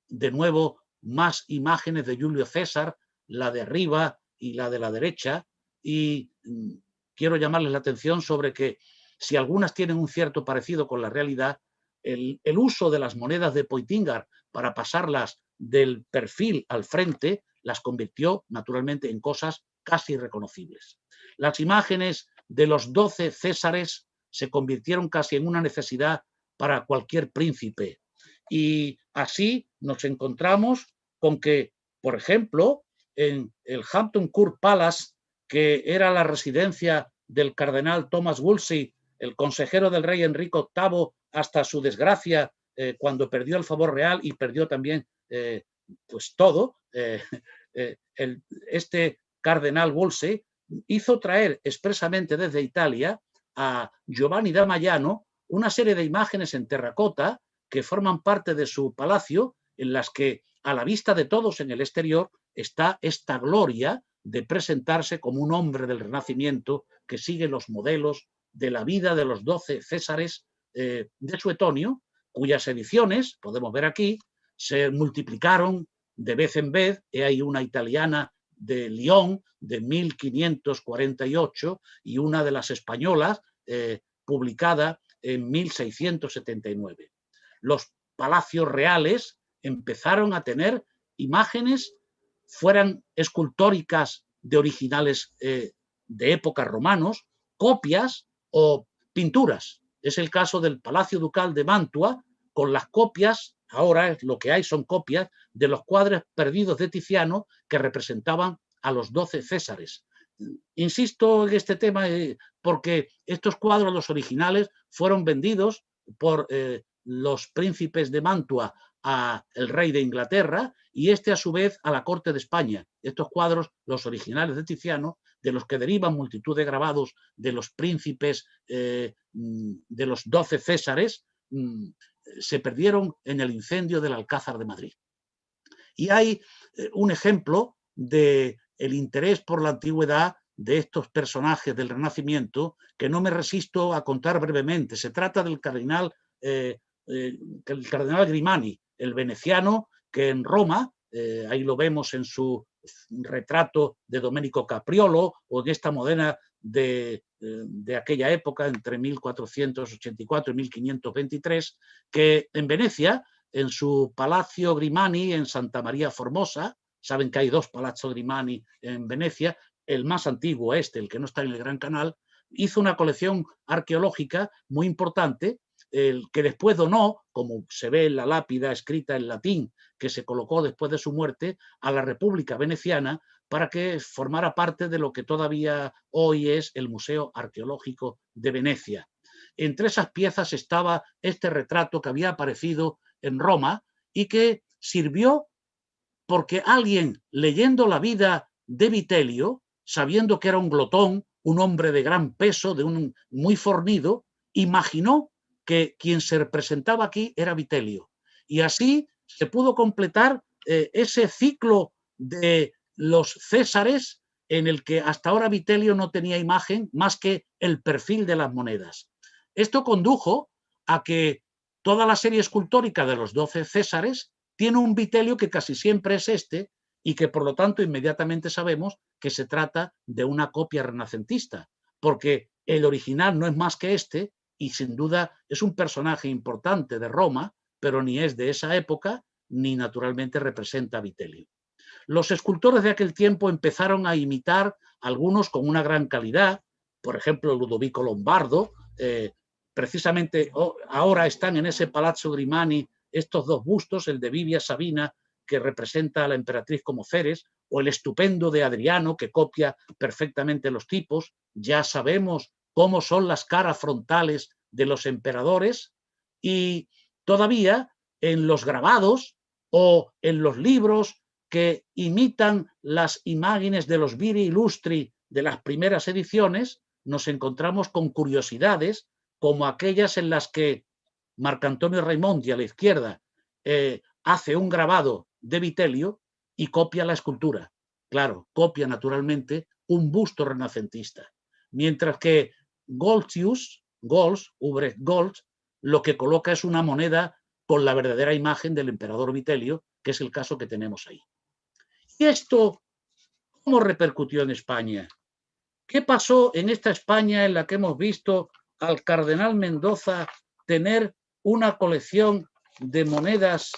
De nuevo, más imágenes de Julio César, la de arriba y la de la derecha, y quiero llamarles la atención sobre que si algunas tienen un cierto parecido con la realidad, el uso de las monedas de Poitingar para pasarlas del perfil al frente las convirtió naturalmente en cosas casi reconocibles. Las imágenes de los 12 Césares se convirtieron casi en una necesidad para cualquier príncipe, y así nos encontramos con que, por ejemplo, en el Hampton Court Palace, que era la residencia del cardenal Thomas Wolsey, el consejero del rey Enrique VIII, hasta su desgracia, cuando perdió el favor real y perdió también pues todo, este cardenal Wolsey hizo traer expresamente desde Italia a Giovanni da Maiano una serie de imágenes en terracota que forman parte de su palacio, en las que a la vista de todos en el exterior está esta gloria de presentarse como un hombre del Renacimiento que sigue los modelos de la vida de los 12 Césares de Suetonio, cuyas ediciones, podemos ver aquí, se multiplicaron de vez en vez. Hay una italiana de Lyon de 1548 y una de las españolas publicada en 1679. Los palacios reales empezaron a tener imágenes, fueran escultóricas de originales de épocas romanos, copias o pinturas. Es el caso del Palacio Ducal de Mantua, con las copias, ahora lo que hay son copias de los cuadros perdidos de Tiziano que representaban a los 12 Césares. Insisto en este tema porque estos cuadros, los originales, fueron vendidos por los príncipes de Mantua al rey de Inglaterra y este a su vez a la corte de España. Estos cuadros, los originales de Tiziano, de los que derivan multitud de grabados de los príncipes de los 12 Césares, se perdieron en el incendio del Alcázar de Madrid. Y hay un ejemplo del interés por la antigüedad de estos personajes del Renacimiento que no me resisto a contar brevemente. Se trata del cardenal Grimani, el veneciano que en Roma, ahí lo vemos en su retrato de Domenico Capriolo o en esta moderna de aquella época, entre 1484 y 1523, que en Venecia, en su Palacio Grimani, en Santa María Formosa, saben que hay dos Palazzo Grimani en Venecia, el más antiguo, el que no está en el Gran Canal, hizo una colección arqueológica muy importante, el que después donó, como se ve en la lápida escrita en latín, que se colocó después de su muerte, a la República Veneciana para que formara parte de lo que todavía hoy es el Museo Arqueológico de Venecia. Entre esas piezas estaba este retrato que había aparecido en Roma y que sirvió porque alguien, leyendo la vida de Vitelio, sabiendo que era un glotón, un hombre de gran peso, muy fornido, imaginó que quien se representaba aquí era Vitelio. Y así se pudo completar ese ciclo de los Césares en el que hasta ahora Vitelio no tenía imagen más que el perfil de las monedas. Esto condujo a que toda la serie escultórica de los 12 Césares tiene un Vitelio que casi siempre es y que por lo tanto inmediatamente sabemos que se trata de una copia renacentista, porque el original no es más que y sin duda es un personaje importante de Roma, pero ni es de esa época ni naturalmente representa a Vitelio. Los escultores de aquel tiempo empezaron a imitar algunos con una gran calidad, por ejemplo Ludovico Lombardo, precisamente ahora están en ese Palazzo Grimani estos dos bustos, el de Vivia Sabina, que representa a la emperatriz como Ceres, o el estupendo de Adriano, que copia perfectamente los tipos. Ya sabemos cómo son las caras frontales de los emperadores, y todavía en los grabados o en los libros que imitan las imágenes de los Viri Illustri de las primeras ediciones, nos encontramos con curiosidades como aquellas en las que Marcantonio Raimondi, a la izquierda, hace un grabado de Vitelio y copia la escultura. Claro, copia naturalmente un busto renacentista. Mientras que Goltzius, Ubrecht Goltz, lo que coloca es una moneda con la verdadera imagen del emperador Vitelio, que es el caso que tenemos ahí. ¿Y esto cómo repercutió en España? ¿Qué pasó en esta España en la que hemos visto al cardenal Mendoza tener una colección de monedas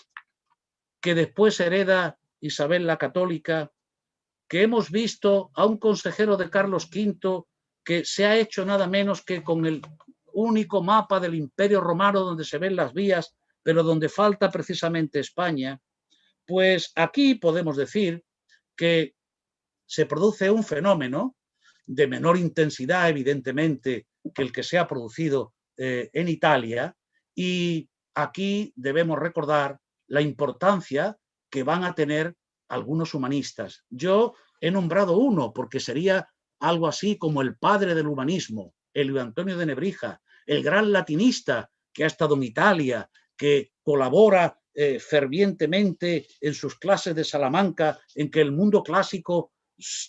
que después hereda Isabel la Católica, que hemos visto a un consejero de Carlos V que se ha hecho nada menos que con el único mapa del Imperio Romano donde se ven las vías, pero donde falta precisamente España? Pues aquí podemos decir que se produce un fenómeno de menor intensidad, evidentemente, que el que se ha producido en Italia, y aquí debemos recordar la importancia que van a tener algunos humanistas. Yo he nombrado uno porque sería algo así como el padre del humanismo, Elio Antonio de Nebrija, el gran latinista que ha estado en Italia, que colabora fervientemente en sus clases de Salamanca, en que el mundo clásico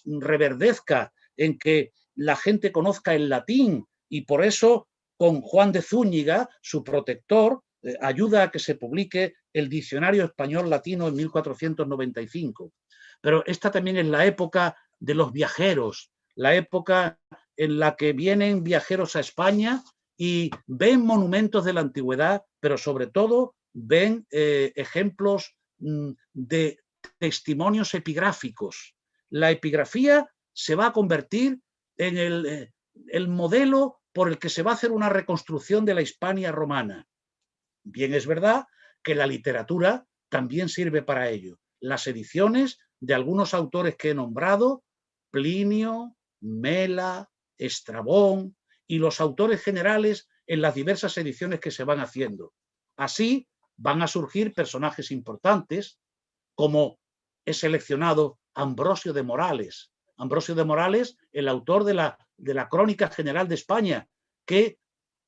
reverdezca, en que la gente conozca el latín, y por eso con Juan de Zúñiga, su protector, ayuda a que se publique el Diccionario Español Latino en 1495. Pero esta también es la época de los viajeros, la época en la que vienen viajeros a España y ven monumentos de la antigüedad, pero sobre todo ven ejemplos de testimonios epigráficos. La epigrafía se va a convertir en el modelo por el que se va a hacer una reconstrucción de la Hispania romana. Bien, es verdad que la literatura también sirve para ello. Las ediciones de algunos autores que he nombrado, Plinio, Mela, Estrabón, y los autores generales en las diversas ediciones que se van haciendo. Así van a surgir personajes importantes, como he seleccionado Ambrosio de Morales. Ambrosio de Morales, el autor de la Crónica General de España, que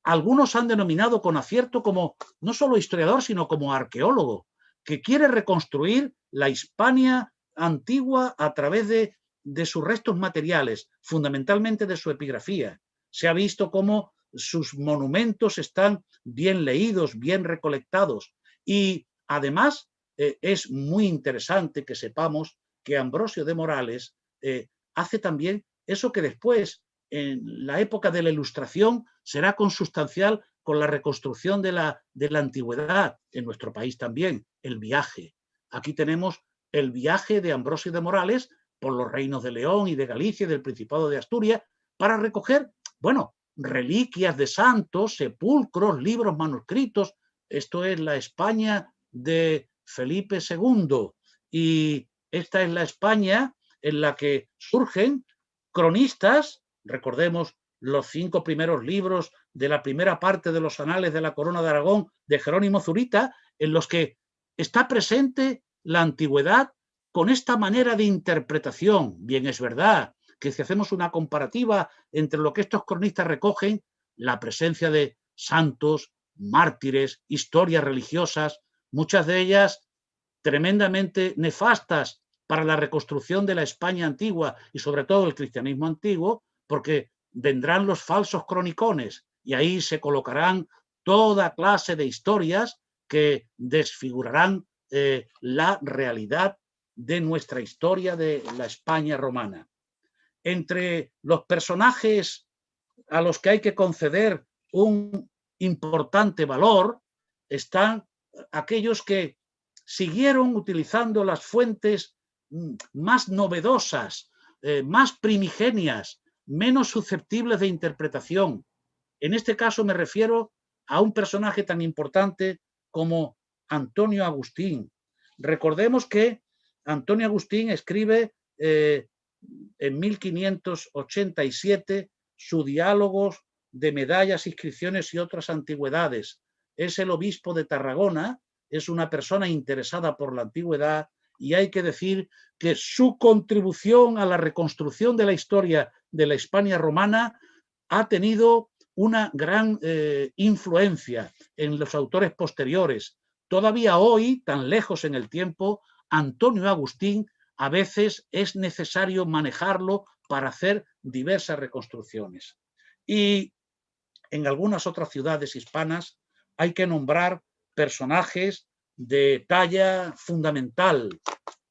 algunos han denominado con acierto como no solo historiador, sino como arqueólogo, que quiere reconstruir la Hispania antigua a través de sus restos materiales, fundamentalmente de su epigrafía. Se ha visto cómo sus monumentos están bien leídos, bien recolectados, y además es muy interesante que sepamos que Ambrosio de Morales hace también eso que después en la época de la Ilustración será consustancial con la reconstrucción de la antigüedad, en nuestro país también, el viaje. Aquí tenemos el viaje de Ambrosio de Morales por los reinos de León y de Galicia y del Principado de Asturias para recoger, bueno, reliquias de santos, sepulcros, libros manuscritos. Esto es la España de Felipe II y esta es la España en la que surgen cronistas, recordemos los 5 primeros libros de la primera parte de los Anales de la Corona de Aragón de Jerónimo Zurita, en los que está presente la antigüedad con esta manera de interpretación. Bien, es verdad que si hacemos una comparativa entre lo que estos cronistas recogen, la presencia de santos, mártires, historias religiosas, muchas de ellas tremendamente nefastas para la reconstrucción de la España antigua y sobre todo el cristianismo antiguo, porque vendrán los falsos cronicones y ahí se colocarán toda clase de historias que desfigurarán la realidad de nuestra historia de la España romana. Entre los personajes a los que hay que conceder un importante valor están aquellos que siguieron utilizando las fuentes más novedosas, más primigenias, menos susceptibles de interpretación. En este caso me refiero a un personaje tan importante como Antonio Agustín. Recordemos que Antonio Agustín escribe en 1587 su Diálogos de medallas, inscripciones y otras antigüedades. Es el obispo de Tarragona, es una persona interesada por la antigüedad y hay que decir que su contribución a la reconstrucción de la historia de la Hispania romana ha tenido una gran influencia en los autores posteriores. Todavía hoy, tan lejos en el tiempo, Antonio Agustín a veces es necesario manejarlo para hacer diversas reconstrucciones. Y en algunas otras ciudades hispanas hay que nombrar personajes de talla fundamental.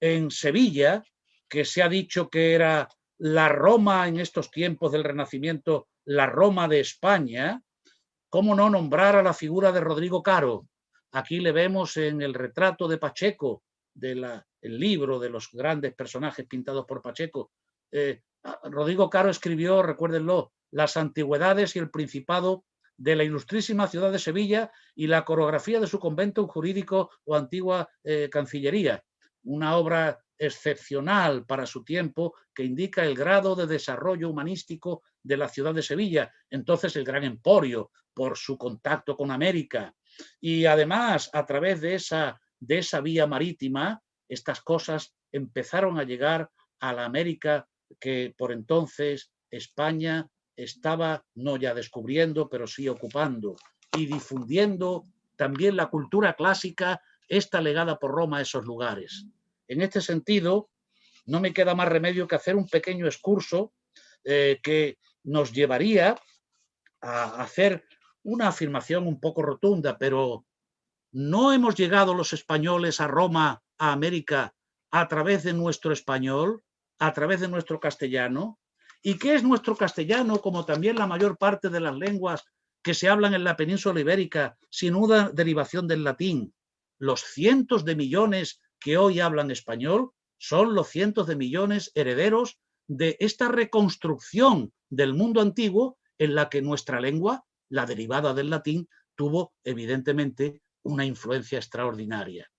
En Sevilla, que se ha dicho que era la Roma en estos tiempos del Renacimiento, la Roma de España, ¿cómo no nombrar a la figura de Rodrigo Caro? Aquí le vemos en el retrato de Pacheco, el libro de los grandes personajes pintados por Pacheco. Rodrigo Caro escribió, recuérdenlo, Las antigüedades y el principado de la ilustrísima ciudad de Sevilla y la coreografía de su convento jurídico o antigua cancillería. Una obra excepcional para su tiempo que indica el grado de desarrollo humanístico de la ciudad de Sevilla, entonces el gran emporio por su contacto con América. Y además, a través de esa vía marítima, estas cosas empezaron a llegar a la América que por entonces España estaba no ya descubriendo, pero sí ocupando y difundiendo también la cultura clásica, esta legada por Roma a esos lugares. En este sentido, no me queda más remedio que hacer un pequeño excurso que nos llevaría a hacer una afirmación un poco rotunda, pero ¿no hemos llegado los españoles a Roma, a América, a través de nuestro español, a través de nuestro castellano? ¿Y qué es nuestro castellano, como también la mayor parte de las lenguas que se hablan en la península ibérica, sin una derivación del latín? Los cientos de millones que hoy hablan español son los cientos de millones herederos de esta reconstrucción del mundo antiguo en la que nuestra lengua, la derivada del latín, tuvo evidentemente una influencia extraordinaria.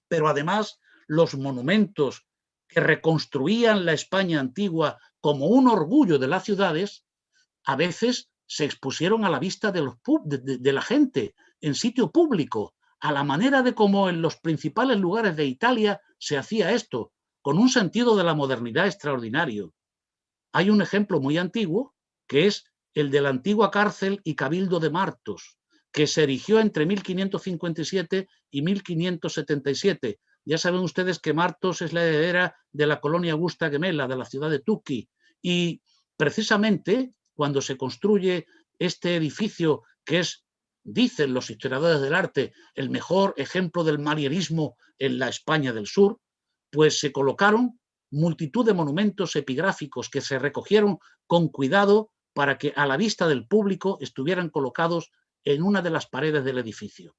Pero además, los monumentos que reconstruían la España antigua como un orgullo de las ciudades, a veces se expusieron a la vista de la gente, en sitio público, a la manera de cómo en los principales lugares de Italia se hacía esto, con un sentido de la modernidad extraordinario. Hay un ejemplo muy antiguo, que es el de la antigua cárcel y cabildo de Martos, que se erigió entre 1557 y 1577. Ya saben ustedes que Martos es la heredera de la colonia Augusta Gemela, de la ciudad de Tuqui, y precisamente cuando se construye este edificio, que es, dicen los historiadores del arte, el mejor ejemplo del manierismo en la España del Sur, pues se colocaron multitud de monumentos epigráficos que se recogieron con cuidado para que a la vista del público estuvieran colocados en una de las paredes del edificio.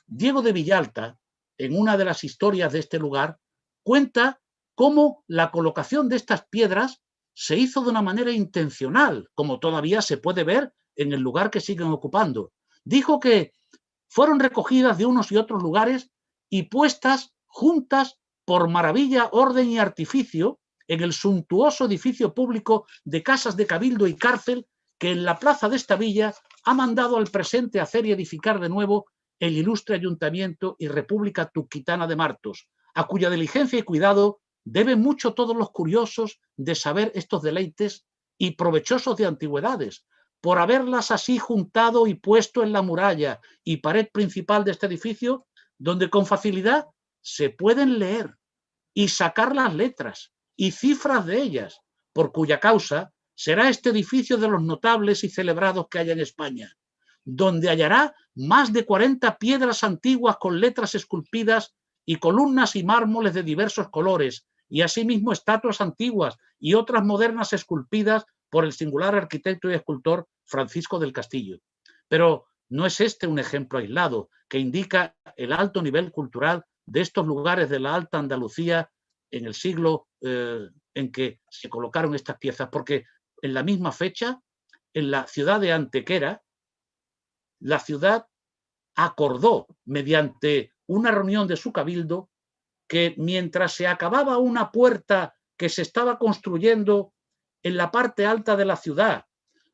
Diego de Villalta, en una de las historias de este lugar, cuenta cómo la colocación de estas piedras se hizo de una manera intencional, como todavía se puede ver en el lugar que siguen ocupando. Dijo que fueron recogidas de unos y otros lugares y puestas juntas por maravilla, orden y artificio en el suntuoso edificio público de casas de cabildo y cárcel que en la plaza de esta villa ha mandado al presente hacer y edificar de nuevo el ilustre Ayuntamiento y República Tuquitana de Martos, a cuya diligencia y cuidado deben mucho todos los curiosos de saber estos deleites y provechosos de antigüedades, por haberlas así juntado y puesto en la muralla y pared principal de este edificio, donde con facilidad se pueden leer y sacar las letras y cifras de ellas, por cuya causa será este edificio de los notables y celebrados que hay en España, donde hallará más de 40 piedras antiguas con letras esculpidas y columnas y mármoles de diversos colores, y asimismo estatuas antiguas y otras modernas esculpidas por el singular arquitecto y escultor Francisco del Castillo. Pero no es este un ejemplo aislado que indica el alto nivel cultural de estos lugares de la Alta Andalucía en el siglo en que se colocaron estas piezas, porque en la misma fecha, en la ciudad de Antequera, la ciudad acordó, mediante una reunión de su cabildo, que mientras se acababa una puerta que se estaba construyendo en la parte alta de la ciudad,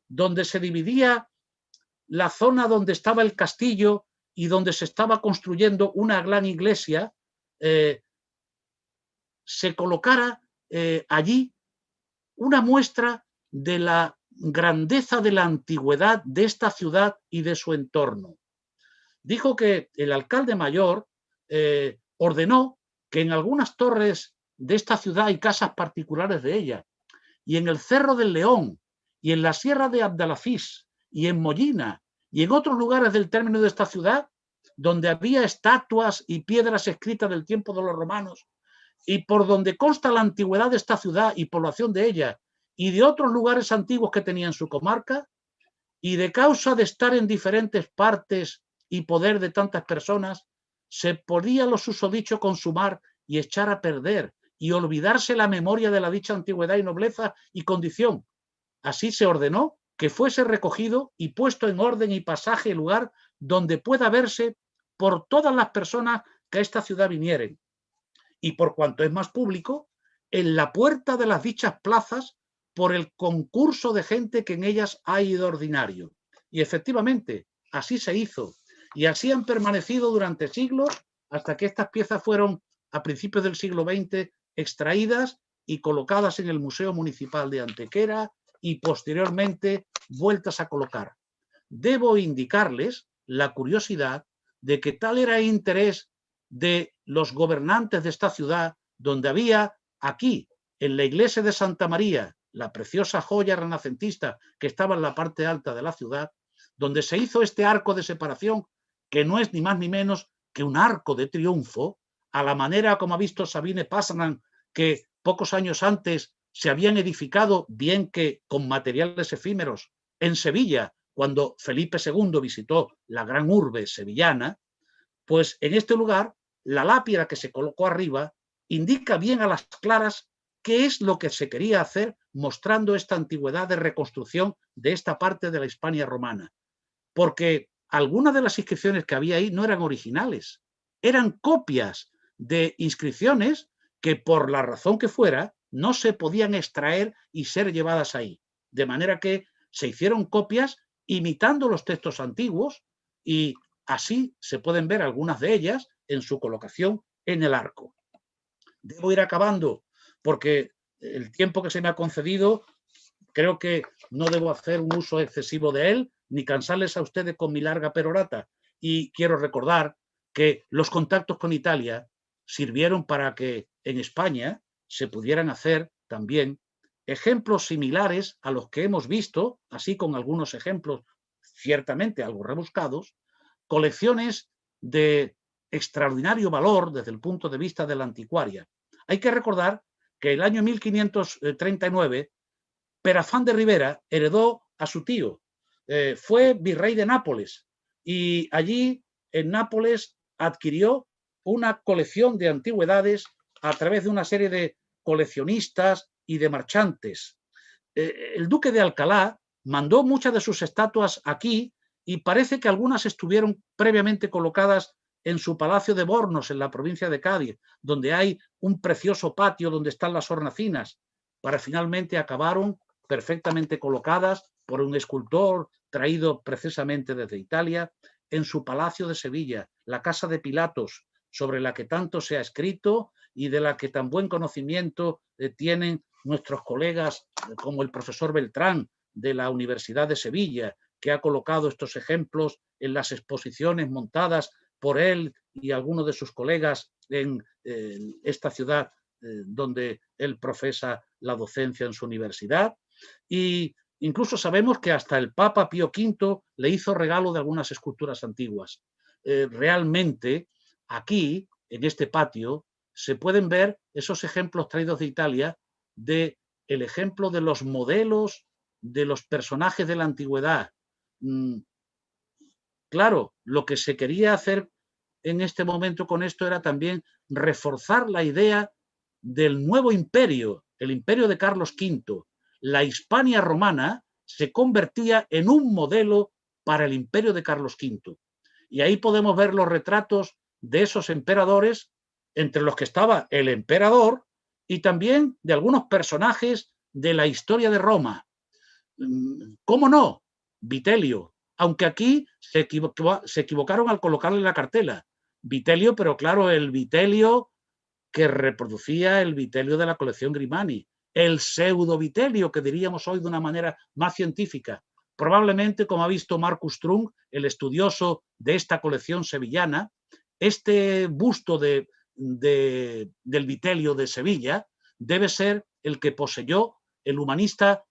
donde se dividía la zona donde estaba el castillo y donde se estaba construyendo una gran iglesia, se colocara allí una muestra de la grandeza de la antigüedad de esta ciudad y de su entorno. Dijo que el alcalde mayor ordenó que en algunas torres de esta ciudad y casas particulares de ella, y en el Cerro del León, y en la Sierra de Abdalafís, y en Mollina, y en otros lugares del término de esta ciudad, donde había estatuas y piedras escritas del tiempo de los romanos, y por donde consta la antigüedad de esta ciudad y población de ella, y de otros lugares antiguos que tenía en su comarca, y de causa de estar en diferentes partes y poder de tantas personas, se podía lo susodicho consumar y echar a perder, y olvidarse la memoria de la dicha antigüedad y nobleza y condición. Así se ordenó que fuese recogido y puesto en orden y pasaje y lugar donde pueda verse por todas las personas que a esta ciudad vinieren. Y por cuanto es más público, en la puerta de las dichas plazas por el concurso de gente que en ellas ha ido ordinario. Y efectivamente, así se hizo. Y así han permanecido durante siglos hasta que estas piezas fueron, a principios del siglo XX, extraídas y colocadas en el Museo Municipal de Antequera y posteriormente vueltas a colocar. Debo indicarles la curiosidad de que tal era el interés de los gobernantes de esta ciudad, donde había aquí, en la iglesia de Santa María, la preciosa joya renacentista que estaba en la parte alta de la ciudad, donde se hizo este arco de separación, que no es ni más ni menos que un arco de triunfo, a la manera como ha visto Sabine Pasanen, que pocos años antes se habían edificado, bien que con materiales efímeros, en Sevilla, cuando Felipe II visitó la gran urbe sevillana. Pues en este lugar, la lápida que se colocó arriba indica bien a las claras qué es lo que se quería hacer, mostrando esta antigüedad de reconstrucción de esta parte de la Hispania romana. Porque algunas de las inscripciones que había ahí no eran originales, eran copias de inscripciones que por la razón que fuera no se podían extraer y ser llevadas ahí. De manera que se hicieron copias imitando los textos antiguos y así se pueden ver algunas de ellas en su colocación en el arco. Debo ir acabando porque el tiempo que se me ha concedido creo que no debo hacer un uso excesivo de él ni cansarles a ustedes con mi larga perorata. Y quiero recordar que los contactos con Italia sirvieron para que en España se pudieran hacer también ejemplos similares a los que hemos visto, así con algunos ejemplos ciertamente algo rebuscados, colecciones de extraordinario valor desde el punto de vista de la anticuaria. Hay que recordar que el año 1539 Perafán de Rivera heredó a su tío. Fue virrey de Nápoles y allí en Nápoles adquirió una colección de antigüedades a través de una serie de coleccionistas y de marchantes. El duque de Alcalá mandó muchas de sus estatuas aquí y parece que algunas estuvieron previamente colocadas en su palacio de Bornos, en la provincia de Cádiz, donde hay un precioso patio donde están las hornacinas, para finalmente acabaron perfectamente colocadas por un escultor traído precisamente desde Italia en su palacio de Sevilla, la Casa de Pilatos, sobre la que tanto se ha escrito y de la que tan buen conocimiento tienen nuestros colegas como el profesor Beltrán de la Universidad de Sevilla, que ha colocado estos ejemplos en las exposiciones montadas por él y algunos de sus colegas en esta ciudad donde él profesa la docencia en su universidad. Y incluso sabemos que hasta el Papa Pío V le hizo regalo de algunas esculturas antiguas. Realmente, aquí, en este patio, se pueden ver esos ejemplos traídos de Italia del ejemplo de los modelos de los personajes de la antigüedad. Claro, lo que se quería hacer en este momento con esto era también reforzar la idea del nuevo imperio, el imperio de Carlos V. La Hispania romana se convertía en un modelo para el imperio de Carlos V. Y ahí podemos ver los retratos de esos emperadores, entre los que estaba el emperador y también de algunos personajes de la historia de Roma. ¿Cómo no? Vitelio, aunque aquí se equivocaron al colocarle la cartela. Vitelio, pero claro, el Vitelio que reproducía el Vitelio de la colección Grimani, el pseudo Vitelio, que diríamos hoy de una manera más científica. Probablemente, como ha visto Marcus Strunk, el estudioso de esta colección sevillana, este busto del Vitelio de Sevilla debe ser el que poseyó el humanista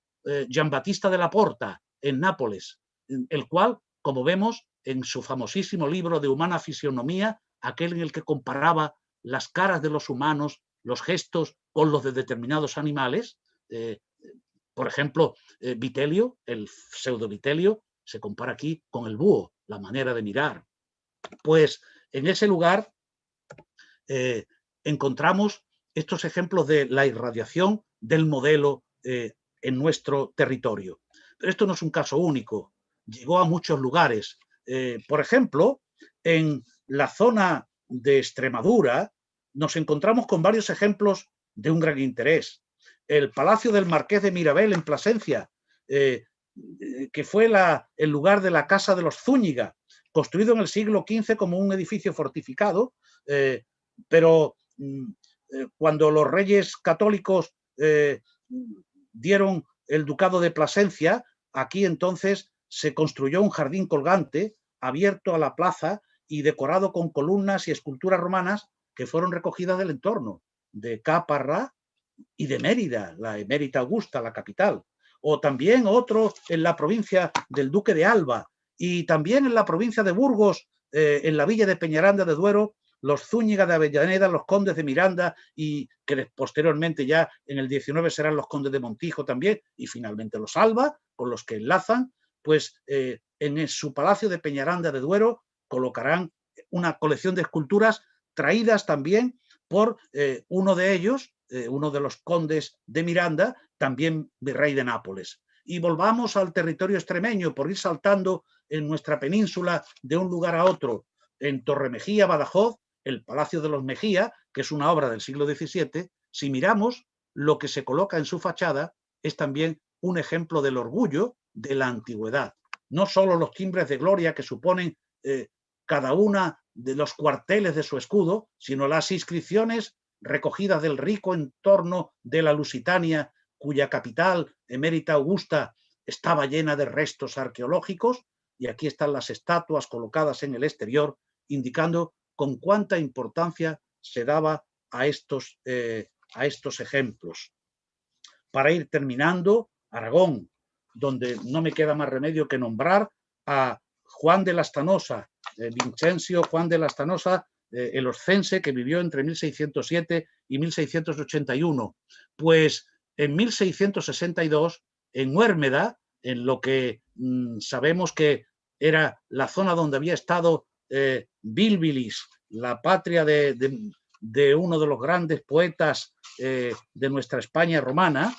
Giambattista de la Porta en Nápoles, el cual, como vemos en su famosísimo libro de Humana Fisionomía, aquel en el que comparaba las caras de los humanos, los gestos con los de determinados animales. Por ejemplo, Vitelio, el pseudo Vitelio, se compara aquí con el búho, la manera de mirar. Pues en ese lugar encontramos estos ejemplos de la irradiación del modelo en nuestro territorio. Pero esto no es un caso único, llegó a muchos lugares. Por ejemplo, en la zona de Extremadura nos encontramos con varios ejemplos de un gran interés. El Palacio del Marqués de Mirabel en Plasencia, que fue el lugar de la Casa de los Zúñiga, construido en el siglo XV como un edificio fortificado, pero cuando los reyes católicos dieron el ducado de Plasencia, aquí entonces se construyó un jardín colgante abierto a la plaza y decorado con columnas y esculturas romanas que fueron recogidas del entorno, de Caparra y de Mérida, la emérita Augusta, la capital. O también otro en la provincia del Duque de Alba y también en la provincia de Burgos, en la villa de Peñaranda de Duero, los Zúñiga de Avellaneda, los condes de Miranda y que posteriormente ya en el 19 serán los condes de Montijo también y finalmente los Alba, con los que enlazan, pues en su palacio de Peñaranda de Duero colocarán una colección de esculturas traídas también por uno de ellos, uno de los condes de Miranda, también virrey de Nápoles. Y volvamos al territorio extremeño por ir saltando en nuestra península de un lugar a otro. En Torremejía, Badajoz, el Palacio de los Mejía, que es una obra del siglo XVII, si miramos lo que se coloca en su fachada, es también un ejemplo del orgullo de la antigüedad. No solo los timbres de gloria que suponen cada una de los cuarteles de su escudo, sino las inscripciones recogidas del rico entorno de la Lusitania, cuya capital, emérita Augusta, estaba llena de restos arqueológicos, y aquí están las estatuas colocadas en el exterior, indicando con cuánta importancia se daba a estos ejemplos. Para ir terminando, Aragón, donde no me queda más remedio que nombrar a Juan de Lastanosa, Vincencio Juan de Lastanosa, el oscense que vivió entre 1607 y 1681. Pues en 1662, en Huérmeda, en lo que sabemos que era la zona donde había estado Bílbilis, la patria de uno de los grandes poetas de nuestra España romana,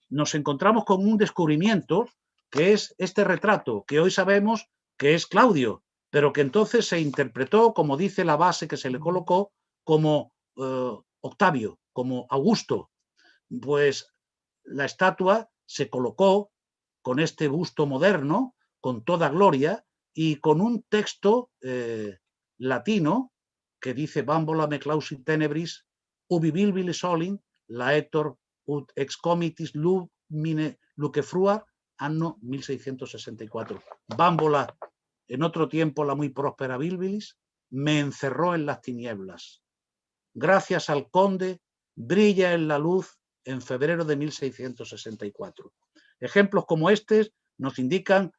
nos encontramos con un descubrimiento que es este retrato, que hoy sabemos que es Claudio, pero que entonces se interpretó, como dice la base que se le colocó, como Octavio, como Augusto. Pues la estatua se colocó con este busto moderno, con toda gloria, y con un texto latino que dice Bambola me clausit tenebris, ubi bilbilis solin, laetor ut ex comitis lumine luquefruar, anno 1664. Bambola, en otro tiempo la muy próspera Bilbilis, me encerró en las tinieblas. Gracias al conde, brilla en la luz en febrero de 1664. Ejemplos como este nos indican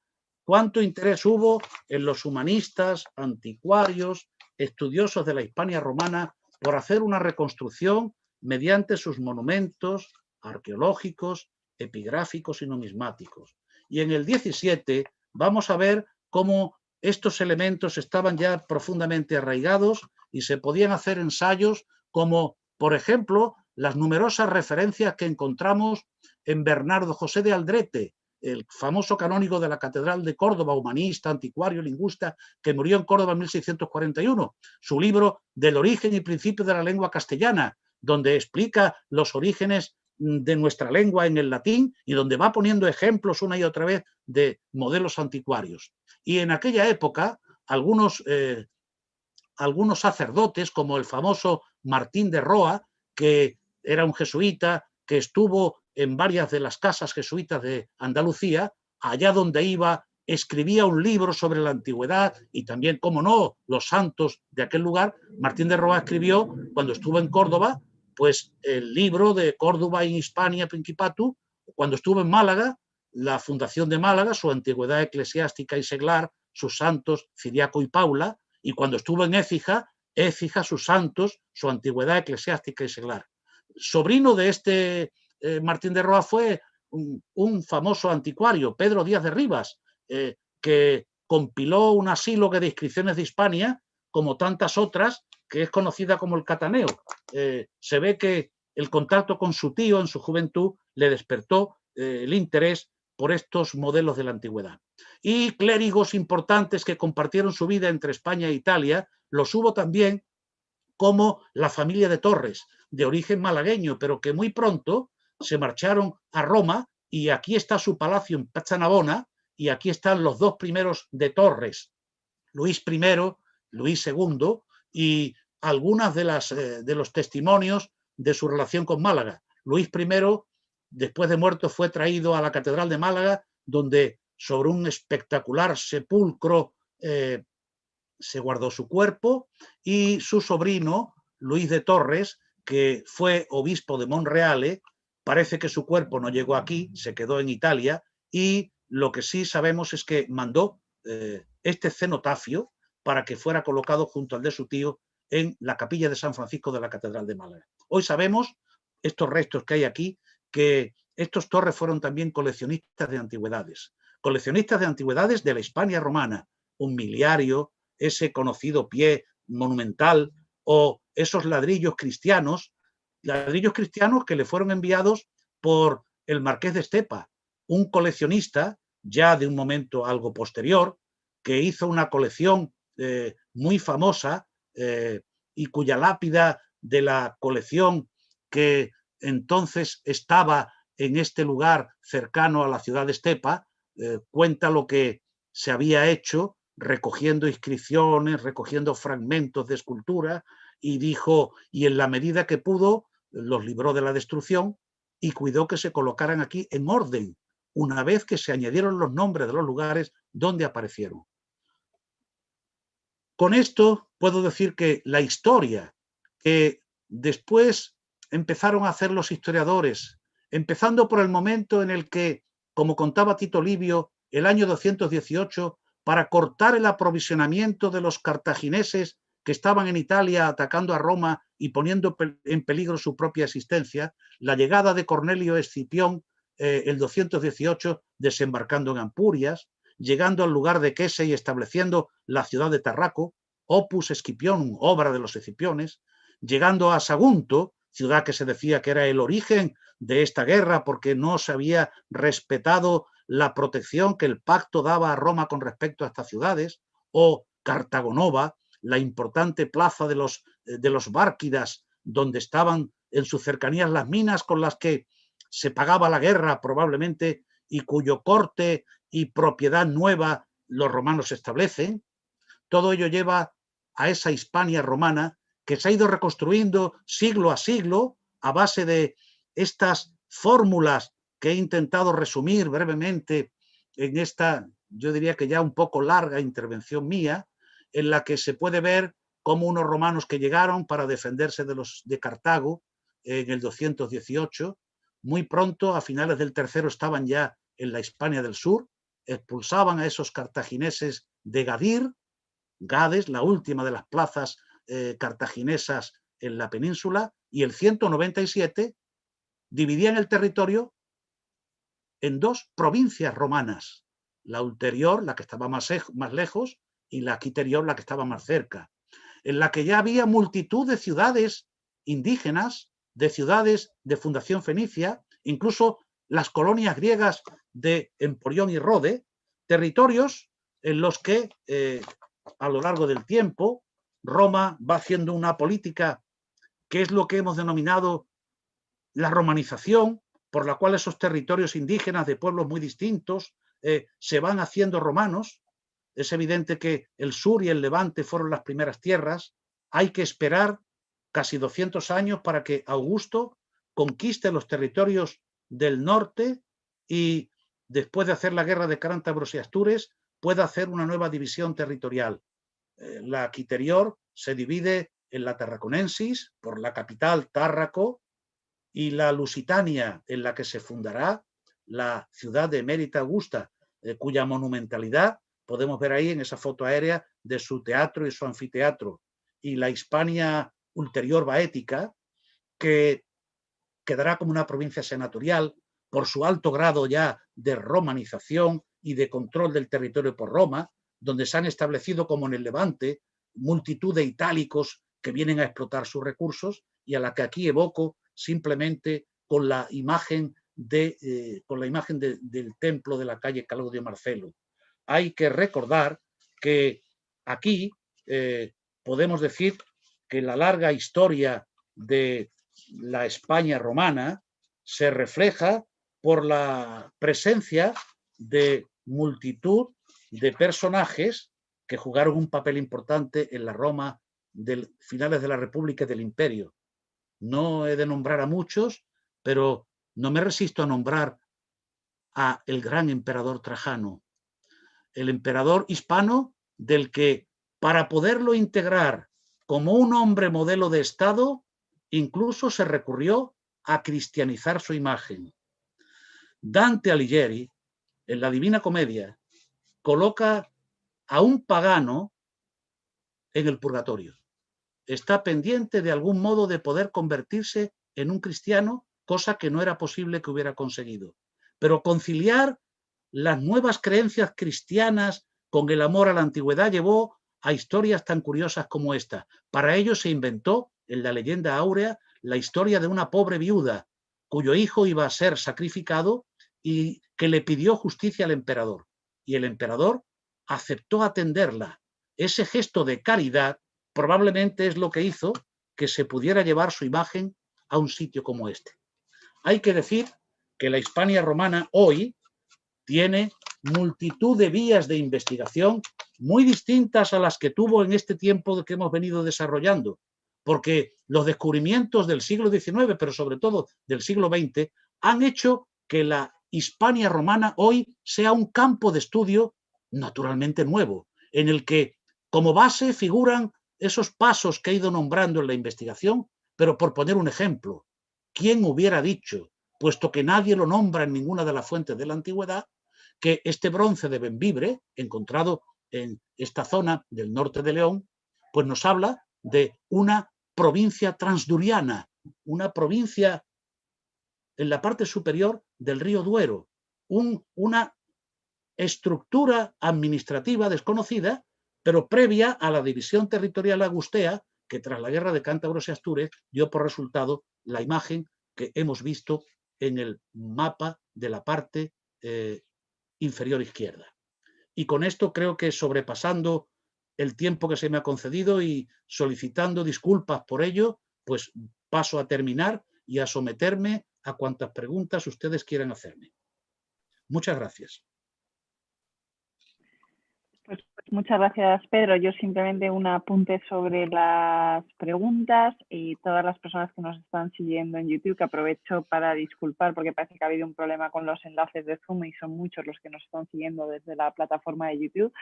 cuánto interés hubo en los humanistas, anticuarios, estudiosos de la Hispania romana por hacer una reconstrucción mediante sus monumentos arqueológicos, epigráficos y numismáticos. Y en el 17 vamos a ver cómo estos elementos estaban ya profundamente arraigados y se podían hacer ensayos como, por ejemplo, las numerosas referencias que encontramos en Bernardo José de Aldrete, el famoso canónigo de la Catedral de Córdoba, humanista, anticuario, lingüista, que murió en Córdoba en 1641. Su libro Del origen y principio de la lengua castellana, donde explica los orígenes de nuestra lengua en el latín y donde va poniendo ejemplos una y otra vez de modelos anticuarios. Y en aquella época, algunos sacerdotes, como el famoso Martín de Roa, que era un jesuita, que estuvo en varias de las casas jesuitas de Andalucía, allá donde iba, escribía un libro sobre la antigüedad y también, cómo no, los santos de aquel lugar. Martín de Roa escribió, cuando estuvo en Córdoba, pues el libro de Córdoba in Hispania Principatu. Cuando estuvo en Málaga, la fundación de Málaga, su antigüedad eclesiástica y seglar, sus santos Ciriaco y Paula, y cuando estuvo en Écija, sus santos, su antigüedad eclesiástica y seglar. Sobrino de este Martín de Roa fue un famoso anticuario, Pedro Díaz de Rivas, que compiló una síloga de inscripciones de Hispania, como tantas otras, que es conocida como el Cataneo. Se ve que el contacto con su tío en su juventud le despertó el interés por estos modelos de la antigüedad. Y clérigos importantes que compartieron su vida entre España e Italia, los hubo también, como la familia de Torres, de origen malagueño, pero que muy pronto se marcharon a Roma, y aquí está su palacio en Pachanabona, y aquí están los dos primeros de Torres, Luis I, Luis II, y algunas de los testimonios de su relación con Málaga. Luis I, después de muerto, fue traído a la Catedral de Málaga, donde sobre un espectacular sepulcro se guardó su cuerpo, y su sobrino, Luis de Torres, que fue obispo de Monreale, parece que su cuerpo no llegó aquí, se quedó en Italia, y lo que sí sabemos es que mandó este cenotafio para que fuera colocado junto al de su tío en la capilla de San Francisco de la Catedral de Málaga. Hoy sabemos, estos restos que hay aquí, que estos Torres fueron también coleccionistas de antigüedades de la Hispania romana, un miliario, ese conocido pie monumental, o esos ladrillos cristianos que le fueron enviados por el marqués de Estepa, un coleccionista ya de un momento algo posterior, que hizo una colección muy famosa y cuya lápida de la colección, que entonces estaba en este lugar cercano a la ciudad de Estepa, cuenta lo que se había hecho recogiendo inscripciones, recogiendo fragmentos de escultura, y dijo, y en la medida que pudo, los libró de la destrucción y cuidó que se colocaran aquí en orden, una vez que se añadieron los nombres de los lugares donde aparecieron. Con esto puedo decir que la historia que después empezaron a hacer los historiadores, empezando por el momento en el que, como contaba Tito Livio, el año 218, para cortar el aprovisionamiento de los cartagineses que estaban en Italia atacando a Roma y poniendo en peligro su propia existencia, la llegada de Cornelio Escipión, el 218, desembarcando en Ampurias, llegando al lugar de Quese y estableciendo la ciudad de Tarraco, Opus Escipionum, obra de los Escipiones, llegando a Sagunto, ciudad que se decía que era el origen de esta guerra porque no se había respetado la protección que el pacto daba a Roma con respecto a estas ciudades, o Cartagonova, la importante plaza de los Bárquidas, donde estaban en sus cercanías las minas con las que se pagaba la guerra probablemente y cuyo corte y propiedad nueva los romanos establecen. Todo ello lleva a esa Hispania romana que se ha ido reconstruyendo siglo a siglo a base de estas fórmulas que he intentado resumir brevemente en esta, yo diría que ya un poco larga intervención mía, en la que se puede ver cómo unos romanos que llegaron para defenderse de Cartago en el 218, muy pronto, a finales del tercero, estaban ya en la Hispania del Sur, expulsaban a esos cartagineses de Gadir, Gades, la última de las plazas cartaginesas en la península, y el 197 dividían el territorio en dos provincias romanas, la ulterior, la que estaba más lejos, y la quiterior, la que estaba más cerca, en la que ya había multitud de ciudades indígenas, de ciudades de fundación fenicia, incluso las colonias griegas de Emporión y Rode, territorios en los que a lo largo del tiempo Roma va haciendo una política que es lo que hemos denominado la romanización, por la cual esos territorios indígenas de pueblos muy distintos se van haciendo romanos. Es evidente que el sur y el levante fueron las primeras tierras. Hay que esperar casi 200 años para que Augusto conquiste los territorios del norte y, después de hacer la guerra de Cántabros y Astures, pueda hacer una nueva división territorial. La quiterior se divide en la Tarraconensis, por la capital Tárraco, y la Lusitania, en la que se fundará la ciudad de Emérita Augusta, cuya monumentalidad podemos ver ahí en esa foto aérea de su teatro y su anfiteatro, y la Hispania ulterior baética, que quedará como una provincia senatorial por su alto grado ya de romanización y de control del territorio por Roma, donde se han establecido, como en el Levante, multitud de itálicos que vienen a explotar sus recursos, y a la que aquí evoco simplemente con la imagen del templo de la calle Claudio Marcelo. Hay que recordar que aquí podemos decir que la larga historia de la España romana se refleja por la presencia de multitud de personajes que jugaron un papel importante en la Roma de finales de la República y del Imperio. No he de nombrar a muchos, pero no me resisto a nombrar a el gran emperador Trajano, el emperador hispano del que, para poderlo integrar como un hombre modelo de Estado, incluso se recurrió a cristianizar su imagen. Dante Alighieri, en la Divina Comedia, coloca a un pagano en el purgatorio. Está pendiente de algún modo de poder convertirse en un cristiano, cosa que no era posible que hubiera conseguido. Pero conciliar las nuevas creencias cristianas con el amor a la antigüedad llevó a historias tan curiosas como esta. Para ello se inventó, en la leyenda áurea, la historia de una pobre viuda cuyo hijo iba a ser sacrificado y que le pidió justicia al emperador. Y el emperador aceptó atenderla. Ese gesto de caridad probablemente es lo que hizo que se pudiera llevar su imagen a un sitio como este. Hay que decir que la Hispania romana hoy tiene multitud de vías de investigación muy distintas a las que tuvo en este tiempo que hemos venido desarrollando, porque los descubrimientos del siglo XIX, pero sobre todo del siglo XX, han hecho que la Hispania romana hoy sea un campo de estudio naturalmente nuevo, en el que como base figuran esos pasos que he ido nombrando en la investigación, pero por poner un ejemplo, ¿quién hubiera dicho, puesto que nadie lo nombra en ninguna de las fuentes de la antigüedad, que este bronce de Bembibre, encontrado en esta zona del norte de León, pues nos habla de una provincia transduriana, una provincia en la parte superior del río Duero, una estructura administrativa desconocida, pero previa a la división territorial agustea, que tras la guerra de Cántabros y Astures dio por resultado la imagen que hemos visto en el mapa de la parte inferior izquierda. Y con esto creo que, sobrepasando el tiempo que se me ha concedido y solicitando disculpas por ello, pues paso a terminar y a someterme a cuantas preguntas ustedes quieran hacerme. Muchas gracias. Pues muchas gracias, Pedro. Yo simplemente un apunte sobre las preguntas y todas las personas que nos están siguiendo en YouTube, que aprovecho para disculpar porque parece que ha habido un problema con los enlaces de Zoom y son muchos los que nos están siguiendo desde la plataforma de YouTube.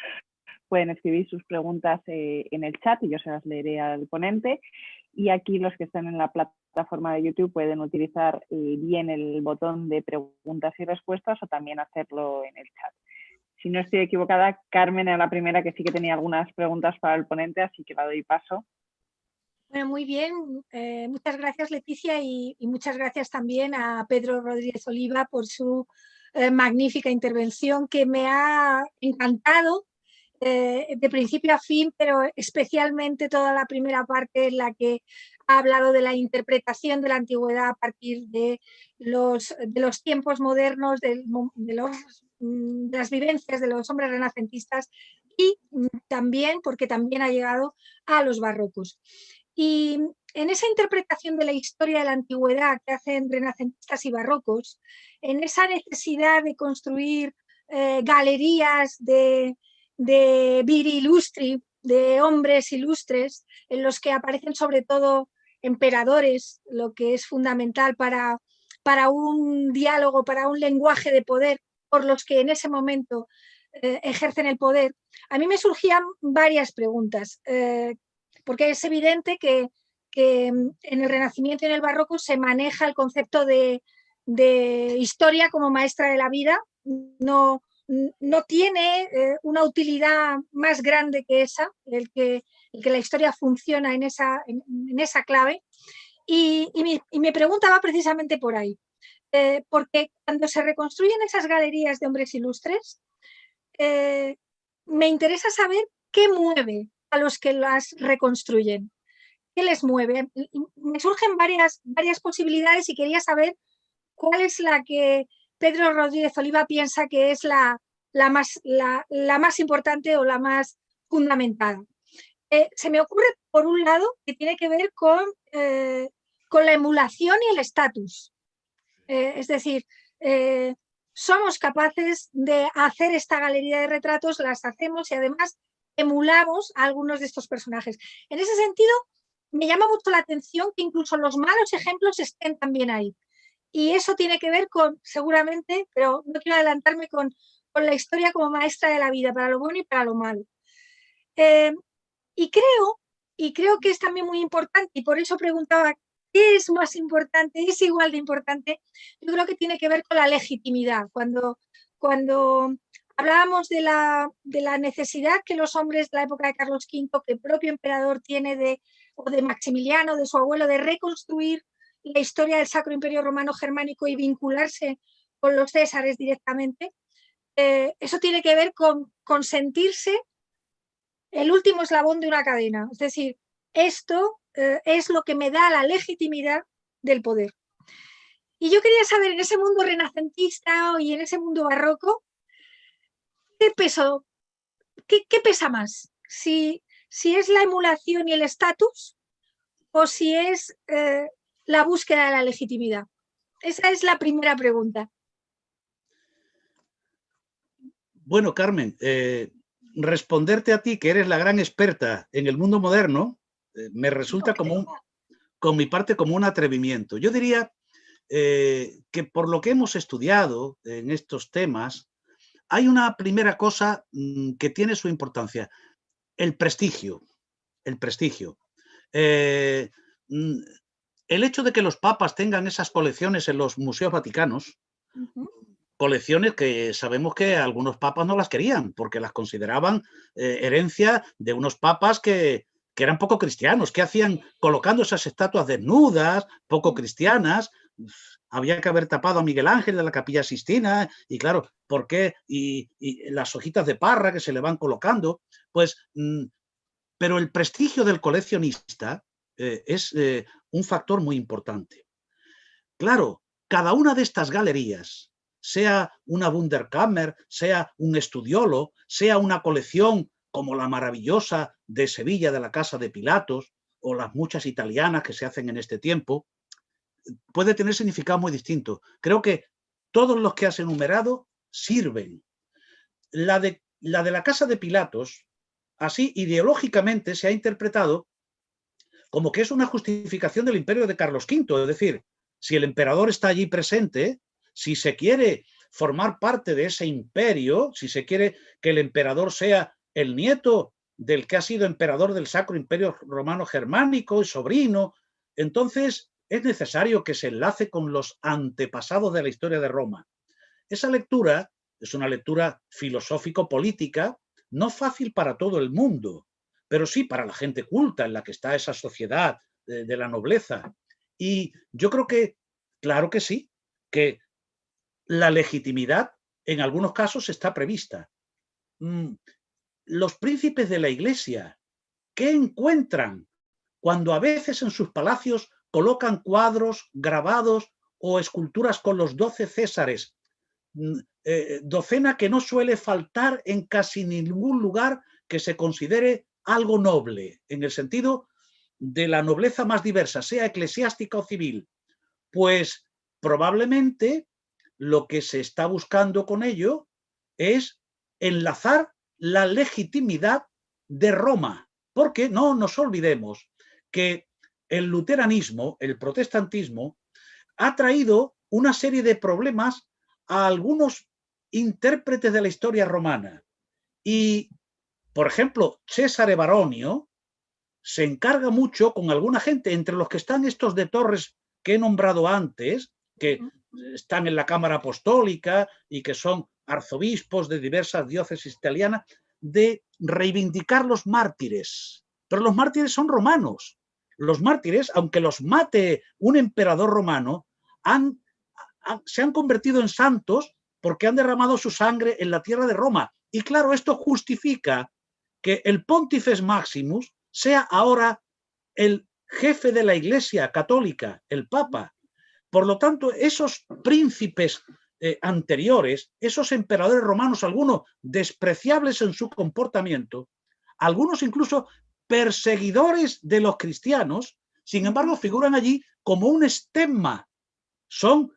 Pueden escribir sus preguntas en el chat y yo se las leeré al ponente. Y aquí los que están en la plataforma de YouTube pueden utilizar bien el botón de preguntas y respuestas o también hacerlo en el chat. Si no estoy equivocada, Carmen era la primera que sí que tenía algunas preguntas para el ponente, así que la doy paso. Bueno, muy bien. Muchas gracias, Leticia, y muchas gracias también a Pedro Rodríguez Oliva por su magnífica intervención, que me ha encantado de principio a fin, pero especialmente toda la primera parte en la que ha hablado de la interpretación de la antigüedad a partir de los tiempos modernos, de las vivencias de los hombres renacentistas y también, porque también ha llegado a los barrocos. Y en esa interpretación de la historia de la antigüedad que hacen renacentistas y barrocos, en esa necesidad de construir galerías de viri illustri, de hombres ilustres, en los que aparecen sobre todo emperadores, lo que es fundamental para un diálogo, para un lenguaje de poder, por los que en ese momento ejercen el poder. A mí me surgían varias preguntas, porque es evidente que en el Renacimiento y en el Barroco se maneja el concepto de historia como maestra de la vida, no tiene una utilidad más grande que esa, el que la historia funciona en esa clave. Y mi pregunta va precisamente por ahí, porque cuando se reconstruyen esas galerías de hombres ilustres, me interesa saber qué mueve a los que las reconstruyen, qué les mueve. Me surgen varias posibilidades y quería saber cuál es la que Pedro Rodríguez Oliva piensa que es la más importante o la más fundamentada. Se me ocurre, por un lado, que tiene que ver con la emulación y el estatus. Es decir, somos capaces de hacer esta galería de retratos, las hacemos y además emulamos a algunos de estos personajes. En ese sentido, me llama mucho la atención que incluso los malos ejemplos estén también ahí. Y eso tiene que ver con, seguramente, pero no quiero adelantarme, con la historia como maestra de la vida, para lo bueno y para lo malo. Y creo que es también muy importante, y por eso preguntaba, ¿qué es más importante? ¿Es igual de importante? Yo creo que tiene que ver con la legitimidad. Cuando hablábamos de la necesidad que los hombres de la época de Carlos V, que el propio emperador tiene o de Maximiliano, de su abuelo, de reconstruir la historia del Sacro Imperio Romano Germánico y vincularse con los césares directamente, eso tiene que ver con sentirse el último eslabón de una cadena. Es decir, esto es lo que me da la legitimidad del poder. Y yo quería saber, en ese mundo renacentista y en ese mundo barroco, ¿qué pesa más? Si es la emulación y el estatus o si es la búsqueda de la legitimidad. Esa es la primera pregunta. Bueno, Carmen, responderte a ti, que eres la gran experta en el mundo moderno, me resulta con mi parte como un atrevimiento. Yo diría que por lo que hemos estudiado en estos temas, hay una primera cosa que tiene su importancia, el prestigio. El prestigio. El hecho de que los papas tengan esas colecciones en los museos vaticanos, colecciones que sabemos que algunos papas no las querían porque las consideraban herencia de unos papas que que eran poco cristianos. ¿Qué hacían colocando esas estatuas desnudas, poco cristianas? Había que haber tapado a Miguel Ángel de la Capilla Sixtina, y claro, ¿por qué? Y las hojitas de parra que se le van colocando, pues, pero el prestigio del coleccionista es un factor muy importante. Claro, cada una de estas galerías, sea una Wunderkammer, sea un Studiolo, sea una colección como la maravillosa de Sevilla de la Casa de Pilatos, o las muchas italianas que se hacen en este tiempo, puede tener significado muy distinto. Creo que todos los que has enumerado sirven. La de la Casa de Pilatos, así ideológicamente se ha interpretado como que es una justificación del imperio de Carlos V, es decir, si el emperador está allí presente, si se quiere formar parte de ese imperio, si se quiere que el emperador sea el nieto del que ha sido emperador del Sacro Imperio Romano Germánico y sobrino, entonces es necesario que se enlace con los antepasados de la historia de Roma. Esa lectura es una lectura filosófico-política, no fácil para todo el mundo, pero sí para la gente culta en la que está esa sociedad de la nobleza. Y yo creo que, claro que sí, que la legitimidad en algunos casos está prevista. Los príncipes de la Iglesia, ¿qué encuentran cuando a veces en sus palacios colocan cuadros, grabados o esculturas con los 12 Césares? Docena que no suele faltar en casi ningún lugar que se considere algo noble, en el sentido de la nobleza más diversa, sea eclesiástica o civil. Pues probablemente lo que se está buscando con ello es enlazar la legitimidad de Roma, porque no nos olvidemos que el luteranismo, el protestantismo, ha traído una serie de problemas a algunos intérpretes de la historia romana. Y, por ejemplo, Cesare Baronio se encarga mucho con alguna gente, entre los que están estos de Torres que he nombrado antes, que están en la Cámara Apostólica y que son arzobispos de diversas diócesis italianas, de reivindicar los mártires. Pero los mártires son romanos. Los mártires, aunque los mate un emperador romano, se han convertido en santos porque han derramado su sangre en la tierra de Roma. Y claro, esto justifica que el Pontifex Maximus sea ahora el jefe de la Iglesia católica, el Papa. Por lo tanto, esos príncipes anteriores, esos emperadores romanos, algunos despreciables en su comportamiento, algunos incluso perseguidores de los cristianos, sin embargo, figuran allí como un estigma. Son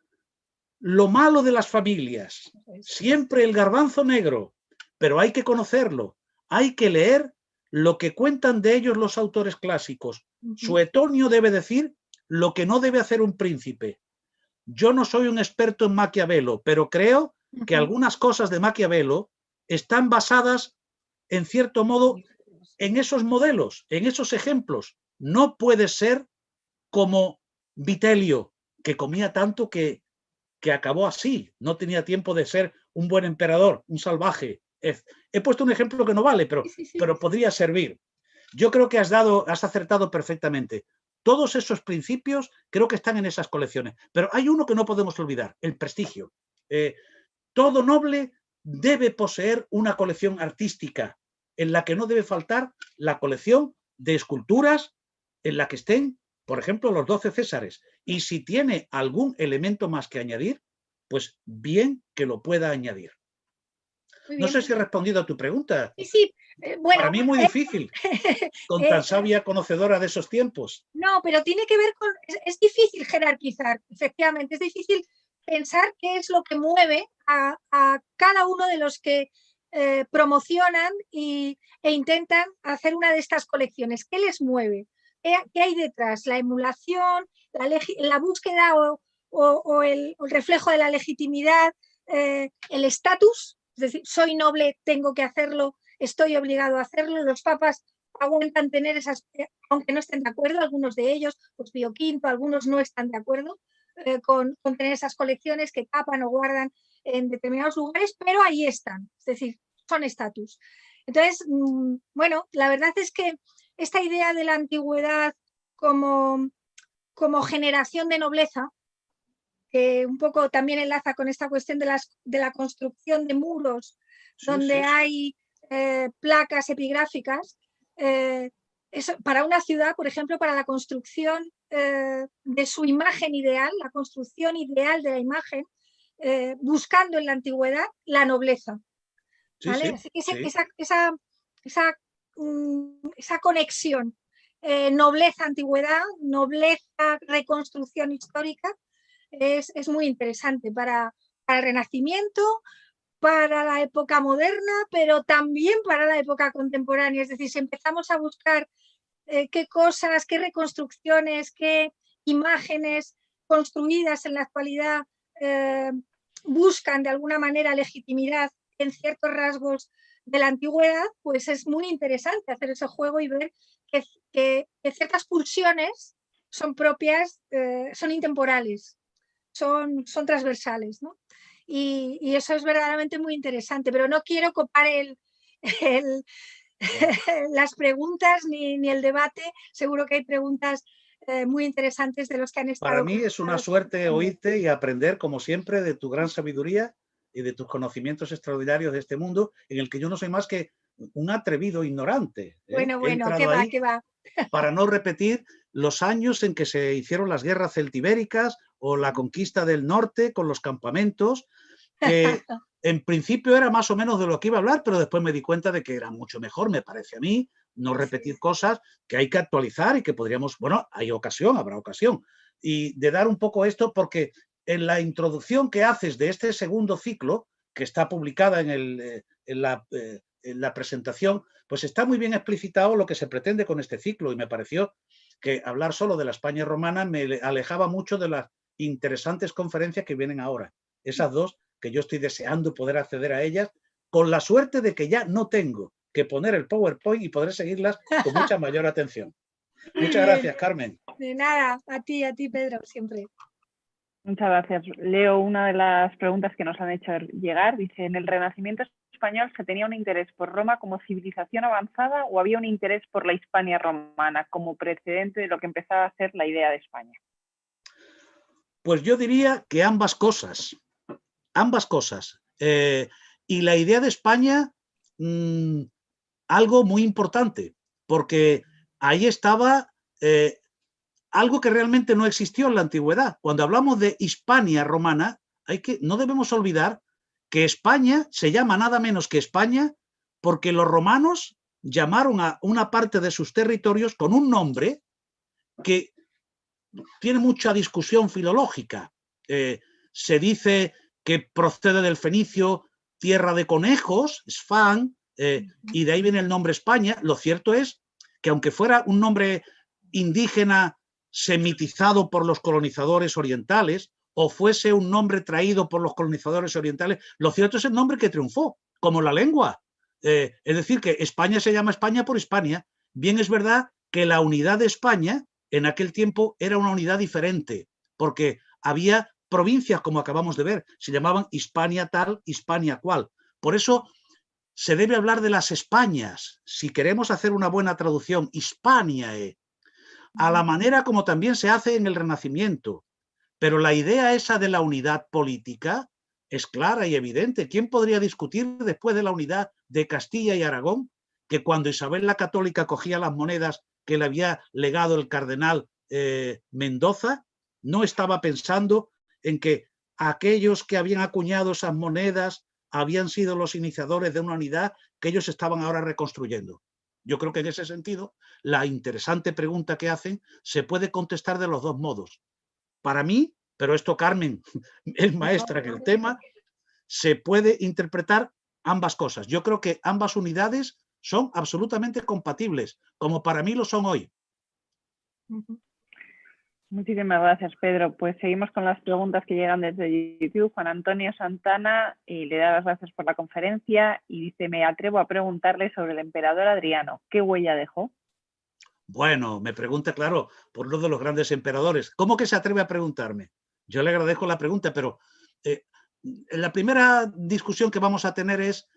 lo malo de las familias, siempre el garbanzo negro, pero hay que conocerlo, hay que leer lo que cuentan de ellos los autores clásicos. Suetonio debe decir lo que no debe hacer un príncipe. Yo no soy un experto en Maquiavelo, pero creo que algunas cosas de Maquiavelo están basadas, en cierto modo, en esos modelos, en esos ejemplos. No puede ser como Vitelio, que comía tanto que acabó así, no tenía tiempo de ser un buen emperador, un salvaje. He puesto un ejemplo que no vale, pero podría servir. Yo creo que has acertado perfectamente. Todos esos principios creo que están en esas colecciones, pero hay uno que no podemos olvidar, el prestigio. Todo noble debe poseer una colección artística en la que no debe faltar la colección de esculturas en la que estén, por ejemplo, los 12 Césares. Y si tiene algún elemento más que añadir, pues bien que lo pueda añadir. No sé si he respondido a tu pregunta. Sí, bueno, para mí es muy difícil, con tan sabia conocedora de esos tiempos. No, pero tiene que ver con... Es difícil jerarquizar, efectivamente, es difícil pensar qué es lo que mueve a cada uno de los que promocionan e intentan hacer una de estas colecciones. ¿Qué les mueve? ¿Qué hay detrás? ¿La emulación? ¿La búsqueda o el reflejo de la legitimidad? ¿El estatus? Es decir, soy noble, tengo que hacerlo, estoy obligado a hacerlo. Los papas aguantan tener esas, aunque no estén de acuerdo, algunos de ellos, pues Pío V, algunos no están de acuerdo con tener esas colecciones que tapan o guardan en determinados lugares, pero ahí están, es decir, son estatus. Entonces, bueno, la verdad es que esta idea de la antigüedad como generación de nobleza, que un poco también enlaza con esta cuestión de la construcción de muros, donde hay placas epigráficas. Para una ciudad, por ejemplo, para la construcción de su imagen ideal, la construcción ideal de la imagen, buscando en la antigüedad la nobleza. ¿Vale? Así que esa conexión nobleza-antigüedad, nobleza-reconstrucción histórica, es muy interesante para el Renacimiento, para la época moderna, pero también para la época contemporánea. Es decir, si empezamos a buscar qué cosas, qué reconstrucciones, qué imágenes construidas en la actualidad buscan de alguna manera legitimidad en ciertos rasgos de la antigüedad, pues es muy interesante hacer ese juego y ver que ciertas pulsiones son propias, son intemporales, son transversales, ¿no? Y eso es verdaderamente muy interesante, pero no quiero copar las preguntas ni el debate. Seguro que hay preguntas muy interesantes de los que han estado. Para mí es una suerte oírte y aprender, como siempre, de tu gran sabiduría y de tus conocimientos extraordinarios de este mundo, en el que yo no soy más que un atrevido ignorante. Bueno, ¿qué va? Para no repetir los años en que se hicieron las guerras celtibéricas o la conquista del norte con los campamentos, que en principio era más o menos de lo que iba a hablar, pero después me di cuenta de que era mucho mejor, me parece a mí, no repetir cosas que hay que actualizar y que podríamos, bueno, hay ocasión, habrá ocasión, y de dar un poco esto, porque en la introducción que haces de este segundo ciclo, que está publicada en la presentación, pues está muy bien explicitado lo que se pretende con este ciclo, y me pareció que hablar solo de la España romana me alejaba mucho de las interesantes conferencias que vienen ahora. Esas dos que yo estoy deseando poder acceder a ellas, con la suerte de que ya no tengo que poner el PowerPoint y poder seguirlas con mucha mayor atención. Muchas gracias, Carmen. De nada, a ti, Pedro, siempre. Muchas gracias. Leo una de las preguntas que nos han hecho llegar. Dice, ¿en el Renacimiento español se tenía un interés por Roma como civilización avanzada o había un interés por la Hispania romana como precedente de lo que empezaba a ser la idea de España? Pues yo diría que ambas cosas. Ambas cosas. Y la idea de España, algo muy importante, porque ahí estaba algo que realmente no existió en la antigüedad. Cuando hablamos de Hispania romana, no debemos olvidar que España se llama nada menos que España porque los romanos llamaron a una parte de sus territorios con un nombre que tiene mucha discusión filológica. Se dice que procede del fenicio tierra de conejos, Sfán, y de ahí viene el nombre España. Lo cierto es que aunque fuera un nombre indígena semitizado por los colonizadores orientales o fuese un nombre traído por los colonizadores orientales, lo cierto es el nombre que triunfó, como la lengua. Es decir, que España se llama España por Hispania. Bien es verdad que la unidad de España en aquel tiempo era una unidad diferente, porque había provincias, como acabamos de ver, se llamaban Hispania tal, Hispania cual. Por eso se debe hablar de las Españas, si queremos hacer una buena traducción, Hispaniae, a la manera como también se hace en el Renacimiento. Pero la idea esa de la unidad política es clara y evidente. ¿Quién podría discutir después de la unidad de Castilla y Aragón que cuando Isabel la Católica cogía las monedas que le había legado el cardenal Mendoza, no estaba pensando en que aquellos que habían acuñado esas monedas habían sido los iniciadores de una unidad que ellos estaban ahora reconstruyendo? Yo creo que en ese sentido, la interesante pregunta que hacen se puede contestar de los dos modos. Para mí, pero esto Carmen es maestra en el tema, se puede interpretar ambas cosas. Yo creo que ambas unidades son absolutamente compatibles, como para mí lo son hoy. Muchísimas gracias, Pedro. Pues seguimos con las preguntas que llegan desde YouTube. Juan Antonio Santana le da las gracias por la conferencia y dice, me atrevo a preguntarle sobre el emperador Adriano. ¿Qué huella dejó? Bueno, me pregunta, claro, por uno de los grandes emperadores. ¿Cómo que se atreve a preguntarme? Yo le agradezco la pregunta, pero la primera discusión que vamos a tener es,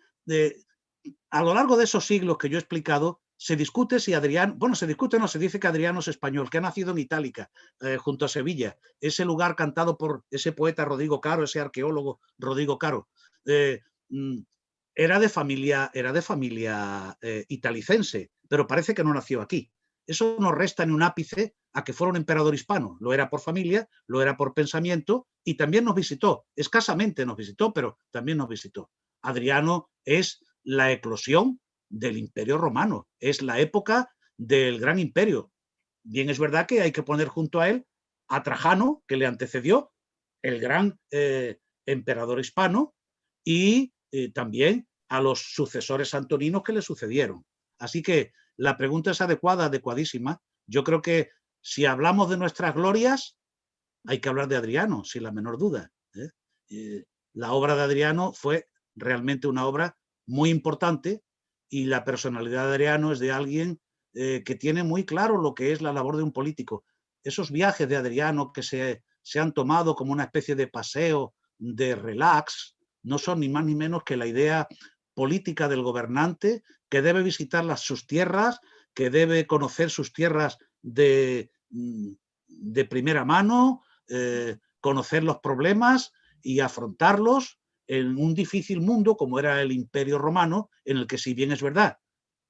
a lo largo de esos siglos que yo he explicado, se discute si Adriano, bueno, se discute, no, se dice que Adriano es español, que ha nacido en Itálica, junto a Sevilla, ese lugar cantado por ese poeta Rodrigo Caro, ese arqueólogo Rodrigo Caro. Era de familia italicense, pero parece que no nació aquí. Eso no resta ni un ápice a que fuera un emperador hispano. Lo era por familia, lo era por pensamiento y también nos visitó. Escasamente nos visitó, pero también nos visitó. Adriano es la eclosión del Imperio Romano, es la época del Gran Imperio. Bien es verdad que hay que poner junto a él a Trajano, que le antecedió, el gran emperador hispano, y también a los sucesores antoninos que le sucedieron. Así que la pregunta es adecuada, adecuadísima. Yo creo que si hablamos de nuestras glorias, hay que hablar de Adriano, sin la menor duda. La obra de Adriano fue realmente una obra muy importante y la personalidad de Adriano es de alguien que tiene muy claro lo que es la labor de un político. Esos viajes de Adriano que se han tomado como una especie de paseo, de relax, no son ni más ni menos que la idea política del gobernante que debe visitar sus tierras, que debe conocer sus tierras de primera mano, conocer los problemas y afrontarlos en un difícil mundo como era el Imperio Romano, en el que, si bien es verdad,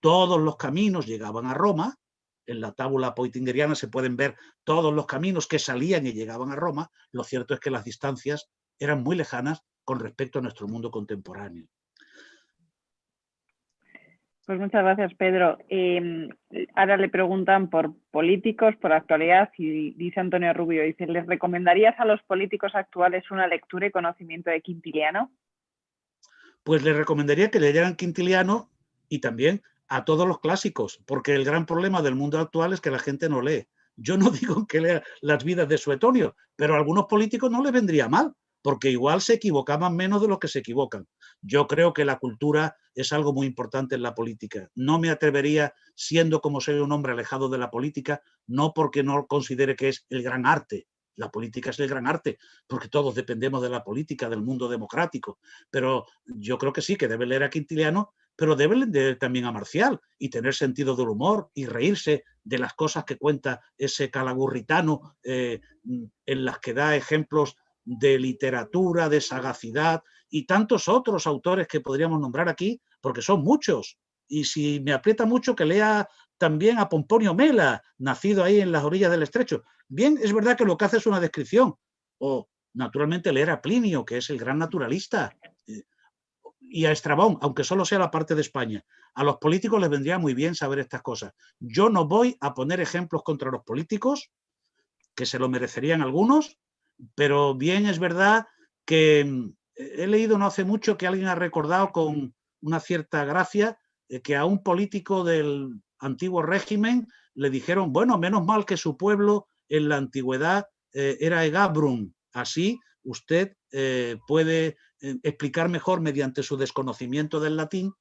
todos los caminos llegaban a Roma, en la tábula poitingeriana se pueden ver todos los caminos que salían y llegaban a Roma, lo cierto es que las distancias eran muy lejanas con respecto a nuestro mundo contemporáneo. Pues muchas gracias, Pedro. Ahora le preguntan por políticos, por actualidad, y dice Antonio Rubio, dice, ¿les recomendarías a los políticos actuales una lectura y conocimiento de Quintiliano? Pues les recomendaría que leyeran Quintiliano y también a todos los clásicos, porque el gran problema del mundo actual es que la gente no lee. Yo no digo que lea las vidas de Suetonio, pero a algunos políticos no les vendría mal, porque igual se equivocaban menos de lo que se equivocan. Yo creo que la cultura es algo muy importante en la política. No me atrevería, siendo como soy un hombre alejado de la política, no porque no considere que es el gran arte. La política es el gran arte, porque todos dependemos de la política, del mundo democrático. Pero yo creo que sí, que debe leer a Quintiliano, pero debe leer también a Marcial y tener sentido del humor y reírse de las cosas que cuenta ese calagurritano, en las que da ejemplos de literatura, de sagacidad y tantos otros autores que podríamos nombrar aquí, porque son muchos. Y si me aprieta mucho, que lea también a Pomponio Mela, nacido ahí en las orillas del Estrecho. Bien, es verdad que lo que hace es una descripción, o naturalmente leer a Plinio, que es el gran naturalista, y a Estrabón, aunque solo sea la parte de España. A los políticos les vendría muy bien saber estas cosas. Yo no voy a poner ejemplos contra los políticos, que se lo merecerían algunos, pero bien es verdad que he leído no hace mucho que alguien ha recordado con una cierta gracia que a un político del antiguo régimen le dijeron, bueno, menos mal que su pueblo en la antigüedad era Egabrum, así usted puede explicar mejor mediante su desconocimiento del latín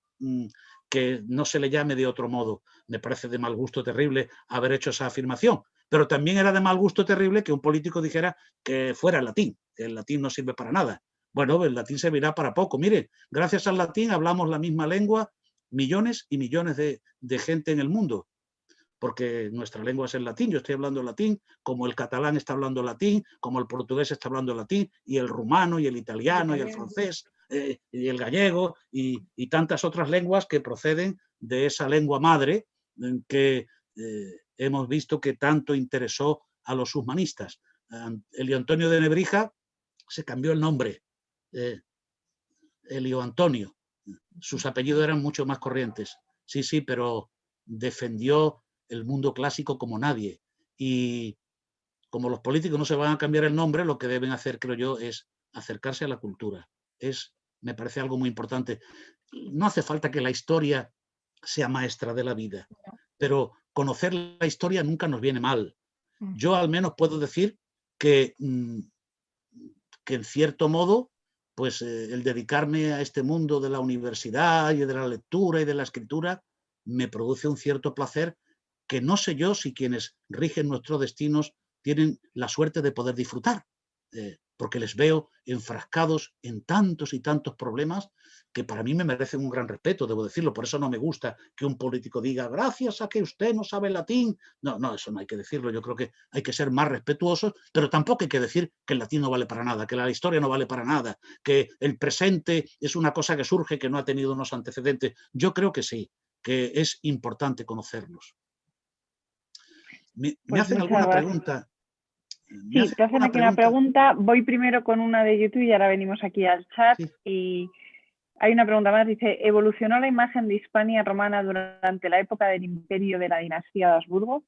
que no se le llame de otro modo. Me parece de mal gusto terrible haber hecho esa afirmación, pero también era de mal gusto terrible que un político dijera que fuera latín, que el latín no sirve para nada. Bueno, el latín servirá para poco. Mire, gracias al latín hablamos la misma lengua millones y millones de gente en el mundo, porque nuestra lengua es el latín. Yo estoy hablando latín, como el catalán está hablando latín, como el portugués está hablando latín, y el rumano, y el italiano, y el francés, y el gallego, y tantas otras lenguas que proceden de esa lengua madre que hemos visto que tanto interesó a los humanistas. Elio Antonio de Nebrija se cambió el nombre, Elio Antonio. Sus apellidos eran mucho más corrientes. Sí, sí, pero defendió el mundo clásico como nadie. Y como los políticos no se van a cambiar el nombre, lo que deben hacer, creo yo, es acercarse a la cultura. Me parece algo muy importante. No hace falta que la historia sea maestra de la vida, pero conocer la historia nunca nos viene mal. Yo al menos puedo decir que en cierto modo, pues el dedicarme a este mundo de la universidad y de la lectura y de la escritura me produce un cierto placer que no sé yo si quienes rigen nuestros destinos tienen la suerte de poder disfrutar. porque les veo enfrascados en tantos y tantos problemas que para mí me merecen un gran respeto, debo decirlo. Por eso no me gusta que un político diga, gracias a que usted no sabe latín. No, no, eso no hay que decirlo. Yo creo que hay que ser más respetuosos, pero tampoco hay que decir que el latín no vale para nada, que la historia no vale para nada, que el presente es una cosa que surge, que no ha tenido unos antecedentes. Yo creo que sí, que es importante conocerlos. ¿Me Pues hacen muchas alguna gracias. pregunta? Sí, te hacen aquí una pregunta. Voy primero con una de YouTube y ahora venimos aquí al chat. Sí. Y hay una pregunta más, dice, ¿evolucionó la imagen de Hispania romana durante la época del imperio de la dinastía de Habsburgo?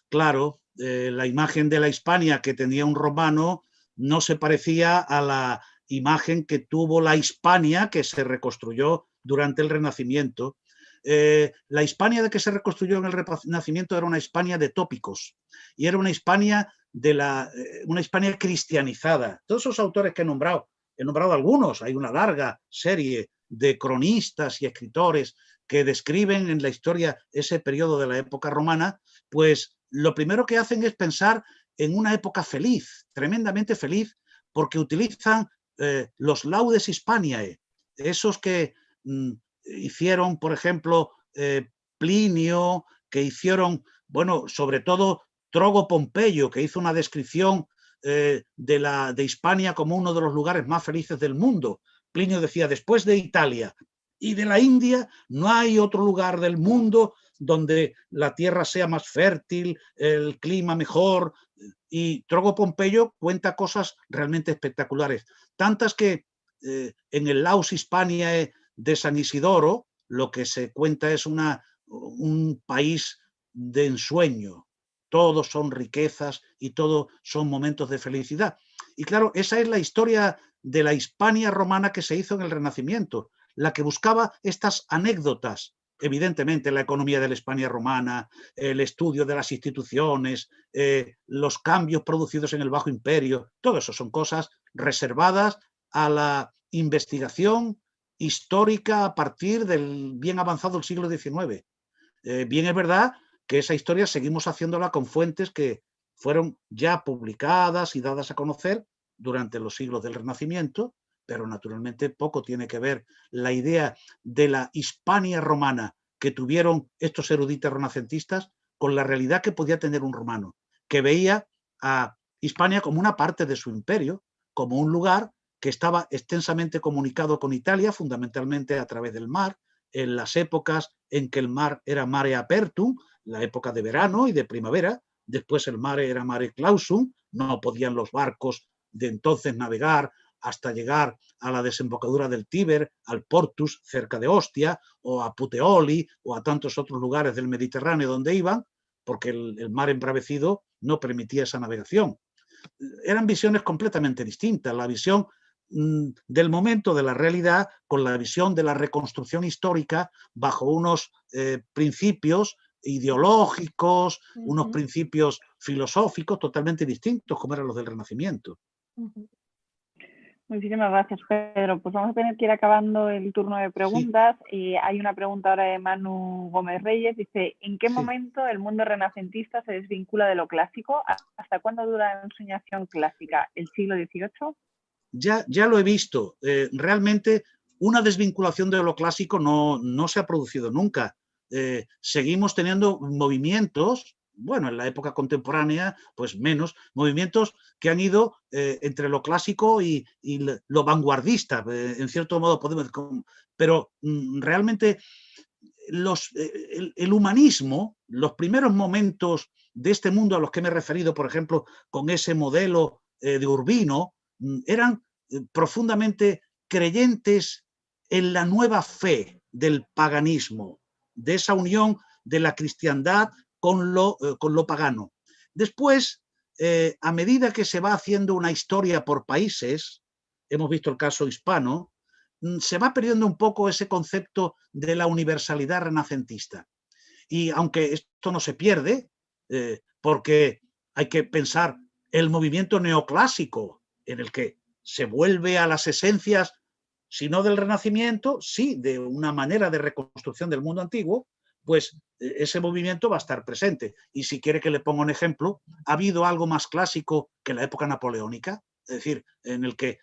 Claro, la imagen de la Hispania que tenía un romano no se parecía a la imagen que tuvo la Hispania que se reconstruyó durante el Renacimiento. La Hispania de que se reconstruyó en el Renacimiento era una Hispania de tópicos y era una Hispania, una Hispania cristianizada. Todos esos autores que he nombrado algunos, hay una larga serie de cronistas y escritores que describen en la historia ese periodo de la época romana, pues lo primero que hacen es pensar en una época feliz, tremendamente feliz, porque utilizan los laudes Hispaniae, esos que hicieron, por ejemplo, Plinio, que hicieron, bueno, sobre todo Trogo Pompeyo, que hizo una descripción de Hispania como uno de los lugares más felices del mundo. Plinio decía, después de Italia y de la India, no hay otro lugar del mundo donde la tierra sea más fértil, el clima mejor, y Trogo Pompeyo cuenta cosas realmente espectaculares, tantas que en el Laus Hispaniae de San Isidoro lo que se cuenta es un país de ensueño, todos son riquezas y todos son momentos de felicidad. Y claro, esa es la historia de la Hispania romana que se hizo en el Renacimiento, la que buscaba estas anécdotas. Evidentemente, la economía de la Hispania romana, el estudio de las instituciones, los cambios producidos en el Bajo Imperio, todo eso son cosas reservadas a la investigación histórica a partir del bien avanzado del siglo XIX. Bien es verdad que esa historia seguimos haciéndola con fuentes que fueron ya publicadas y dadas a conocer durante los siglos del Renacimiento, pero naturalmente poco tiene que ver la idea de la Hispania romana que tuvieron estos eruditos renacentistas con la realidad que podía tener un romano, que veía a Hispania como una parte de su imperio, como un lugar que estaba extensamente comunicado con Italia, fundamentalmente a través del mar, en las épocas en que el mar era mare apertum, la época de verano y de primavera, después el mare era mare clausum, no podían los barcos de entonces navegar hasta llegar a la desembocadura del Tíber, al Portus, cerca de Ostia, o a Puteoli, o a tantos otros lugares del Mediterráneo donde iban, porque el mar embravecido no permitía esa navegación. Eran visiones completamente distintas, la visión del momento de la realidad con la visión de la reconstrucción histórica bajo unos principios ideológicos, unos principios filosóficos totalmente distintos como eran los del Renacimiento. Muchísimas gracias, Pedro. Pues vamos a tener que ir acabando el turno de preguntas. Sí. Hay una pregunta ahora de Manu Gómez Reyes. Dice, ¿en qué momento el mundo renacentista se desvincula de lo clásico? ¿Hasta cuándo dura la ensoñación clásica? ¿El siglo XVIII? Ya lo he visto. Realmente una desvinculación de lo clásico no se ha producido nunca. Seguimos teniendo movimientos, bueno, en la época contemporánea, pues menos, movimientos que han ido entre lo clásico y lo vanguardista, en cierto modo podemos, pero realmente el humanismo, los primeros momentos de este mundo a los que me he referido, por ejemplo, con ese modelo de Urbino, eran profundamente creyentes en la nueva fe del paganismo, de esa unión de la cristiandad con lo pagano. Después, a medida que se va haciendo una historia por países, hemos visto el caso hispano, se va perdiendo un poco ese concepto de la universalidad renacentista. Y aunque esto no se pierde, porque hay que pensar el movimiento neoclásico, en el que se vuelve a las esencias, si no del Renacimiento, sí de una manera de reconstrucción del mundo antiguo, pues ese movimiento va a estar presente. Y si quiere que le ponga un ejemplo, ha habido algo más clásico que la época napoleónica, es decir, en el que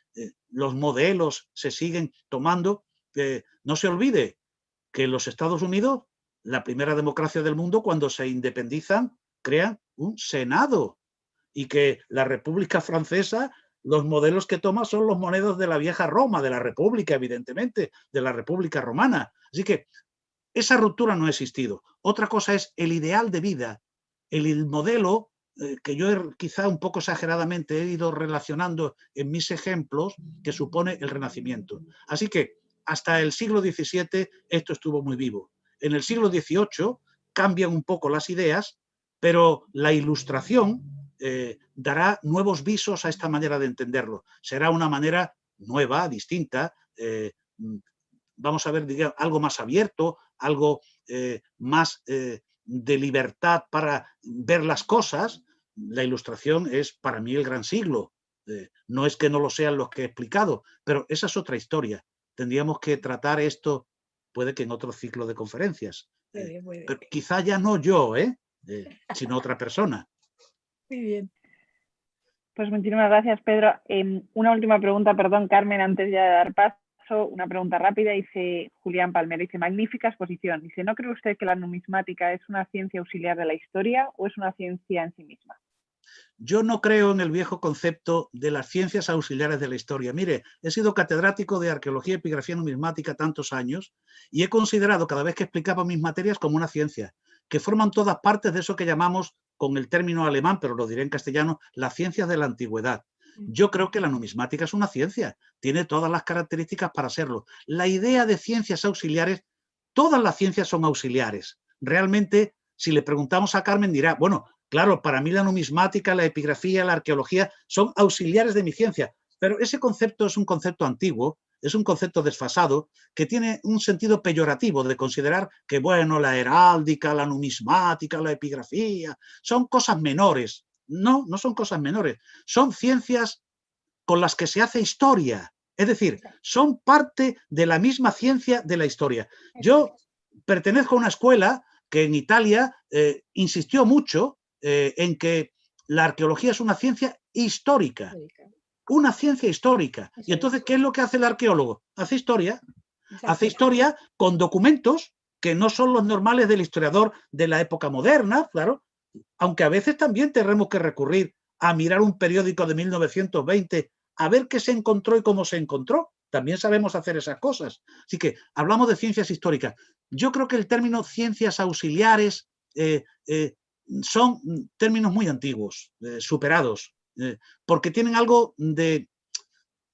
los modelos se siguen tomando. No se olvide que los Estados Unidos, la primera democracia del mundo, cuando se independizan, crean un Senado, y que la República Francesa, los modelos que toma son los modelos de la vieja Roma, de la República, evidentemente, de la República Romana. Así que esa ruptura no ha existido. Otra cosa es el ideal de vida, el modelo que yo quizá un poco exageradamente he ido relacionando en mis ejemplos, que supone el Renacimiento. Así que hasta el siglo XVII esto estuvo muy vivo. En el siglo XVIII cambian un poco las ideas, pero la Ilustración dará nuevos visos a esta manera de entenderlo. Será una manera nueva, distinta, vamos a ver, digamos, algo más abierto, algo más de libertad para ver las cosas. La Ilustración es para mí el gran siglo. No es que no lo sean los que he explicado, pero esa es otra historia. Tendríamos que tratar esto, puede que en otro ciclo de conferencias. Pero quizá ya no yo, sino otra persona. Muy bien. Pues muchísimas gracias, Pedro. Una última pregunta, perdón, Carmen, antes ya de dar paso, una pregunta rápida. Dice Julián Palmero, dice, magnífica exposición. Dice, ¿no cree usted que la numismática es una ciencia auxiliar de la historia o es una ciencia en sí misma? Yo no creo en el viejo concepto de las ciencias auxiliares de la historia. Mire, he sido catedrático de arqueología, epigrafía numismática tantos años y he considerado cada vez que explicaba mis materias como una ciencia, que forman todas partes de eso que llamamos, con el término alemán, pero lo diré en castellano, las ciencias de la antigüedad. Yo creo que la numismática es una ciencia, tiene todas las características para serlo. La idea de ciencias auxiliares, todas las ciencias son auxiliares. Realmente, si le preguntamos a Carmen, dirá, bueno, claro, para mí la numismática, la epigrafía, la arqueología son auxiliares de mi ciencia, pero ese concepto es un concepto antiguo, es un concepto desfasado, que tiene un sentido peyorativo de considerar que, bueno, la heráldica, la numismática, la epigrafía, son cosas menores. No, no son cosas menores, son ciencias con las que se hace historia, es decir, son parte de la misma ciencia de la historia. Yo pertenezco a una escuela que en Italia insistió mucho en que la arqueología es una ciencia histórica. Una ciencia histórica. Y entonces, ¿qué es lo que hace el arqueólogo? Hace historia. Hace historia con documentos que no son los normales del historiador de la época moderna, claro, aunque a veces también tenemos que recurrir a mirar un periódico de 1920 a ver qué se encontró y cómo se encontró. También sabemos hacer esas cosas. Así que hablamos de ciencias históricas. Yo creo que el término ciencias auxiliares son términos muy antiguos, superados, porque tienen algo de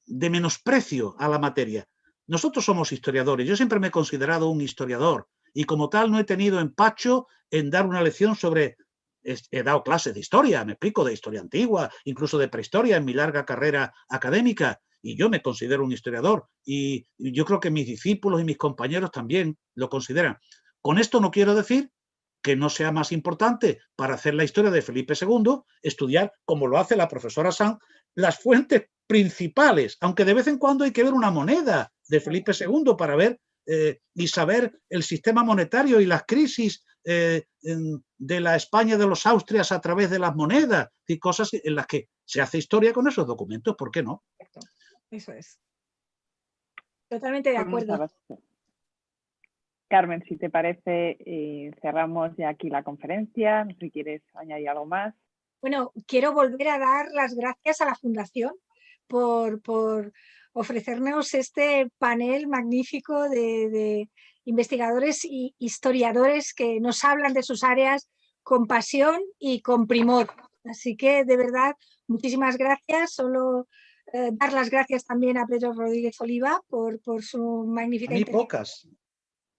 menosprecio a la materia. Nosotros somos historiadores, yo siempre me he considerado un historiador y como tal no he tenido empacho en dar una lección sobre, he dado clases de historia, me explico, de historia antigua, incluso de prehistoria en mi larga carrera académica, y yo me considero un historiador y yo creo que mis discípulos y mis compañeros también lo consideran. Con esto no quiero decir que no sea más importante para hacer la historia de Felipe II, estudiar, como lo hace la profesora Sanz, las fuentes principales, aunque de vez en cuando hay que ver una moneda de Felipe II para ver y saber el sistema monetario y las crisis de la España de los Austrias a través de las monedas y cosas en las que se hace historia con esos documentos, ¿por qué no? Eso es. Totalmente de acuerdo. Carmen, si te parece, cerramos ya aquí la conferencia. No sé si quieres añadir algo más. Bueno, quiero volver a dar las gracias a la Fundación por ofrecernos este panel magnífico de investigadores y historiadores que nos hablan de sus áreas con pasión y con primor. Así que, de verdad, muchísimas gracias. Solo dar las gracias también a Pedro Rodríguez Oliva por su magnífica intervención. A mí pocas.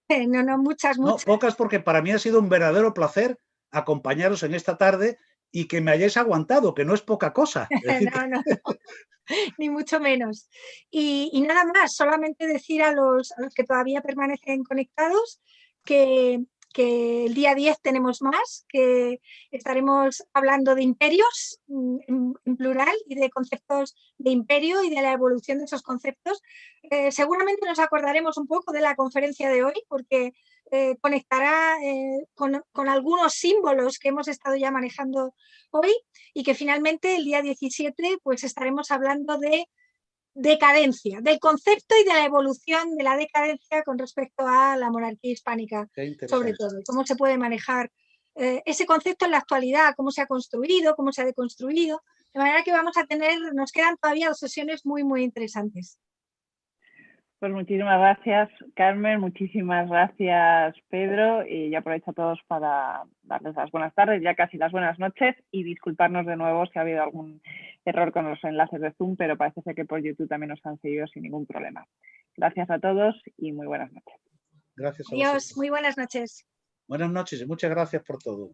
No, muchas. No, pocas, porque para mí ha sido un verdadero placer acompañaros en esta tarde y que me hayáis aguantado, que no es poca cosa. No, ni mucho menos. Y nada más, solamente decir a los que todavía permanecen conectados que que el día 10 tenemos más, que estaremos hablando de imperios en plural y de conceptos de imperio y de la evolución de esos conceptos. Seguramente nos acordaremos un poco de la conferencia de hoy porque conectará con algunos símbolos que hemos estado ya manejando hoy y que finalmente el día 17 pues estaremos hablando de decadencia, del concepto y de la evolución de la decadencia con respecto a la monarquía hispánica, sobre todo, cómo se puede manejar ese concepto en la actualidad, cómo se ha construido, cómo se ha deconstruido, de manera que vamos a tener, nos quedan todavía 2 sesiones muy, muy interesantes. Pues muchísimas gracias, Carmen, muchísimas gracias, Pedro, y ya aprovecho a todos para darles las buenas tardes, ya casi las buenas noches, y disculparnos de nuevo si ha habido algún error con los enlaces de Zoom, pero parece ser que por YouTube también nos han seguido sin ningún problema. Gracias a todos y muy buenas noches. Gracias a Adiós, vosotros. muy buenas noches. Buenas noches y muchas gracias por todo.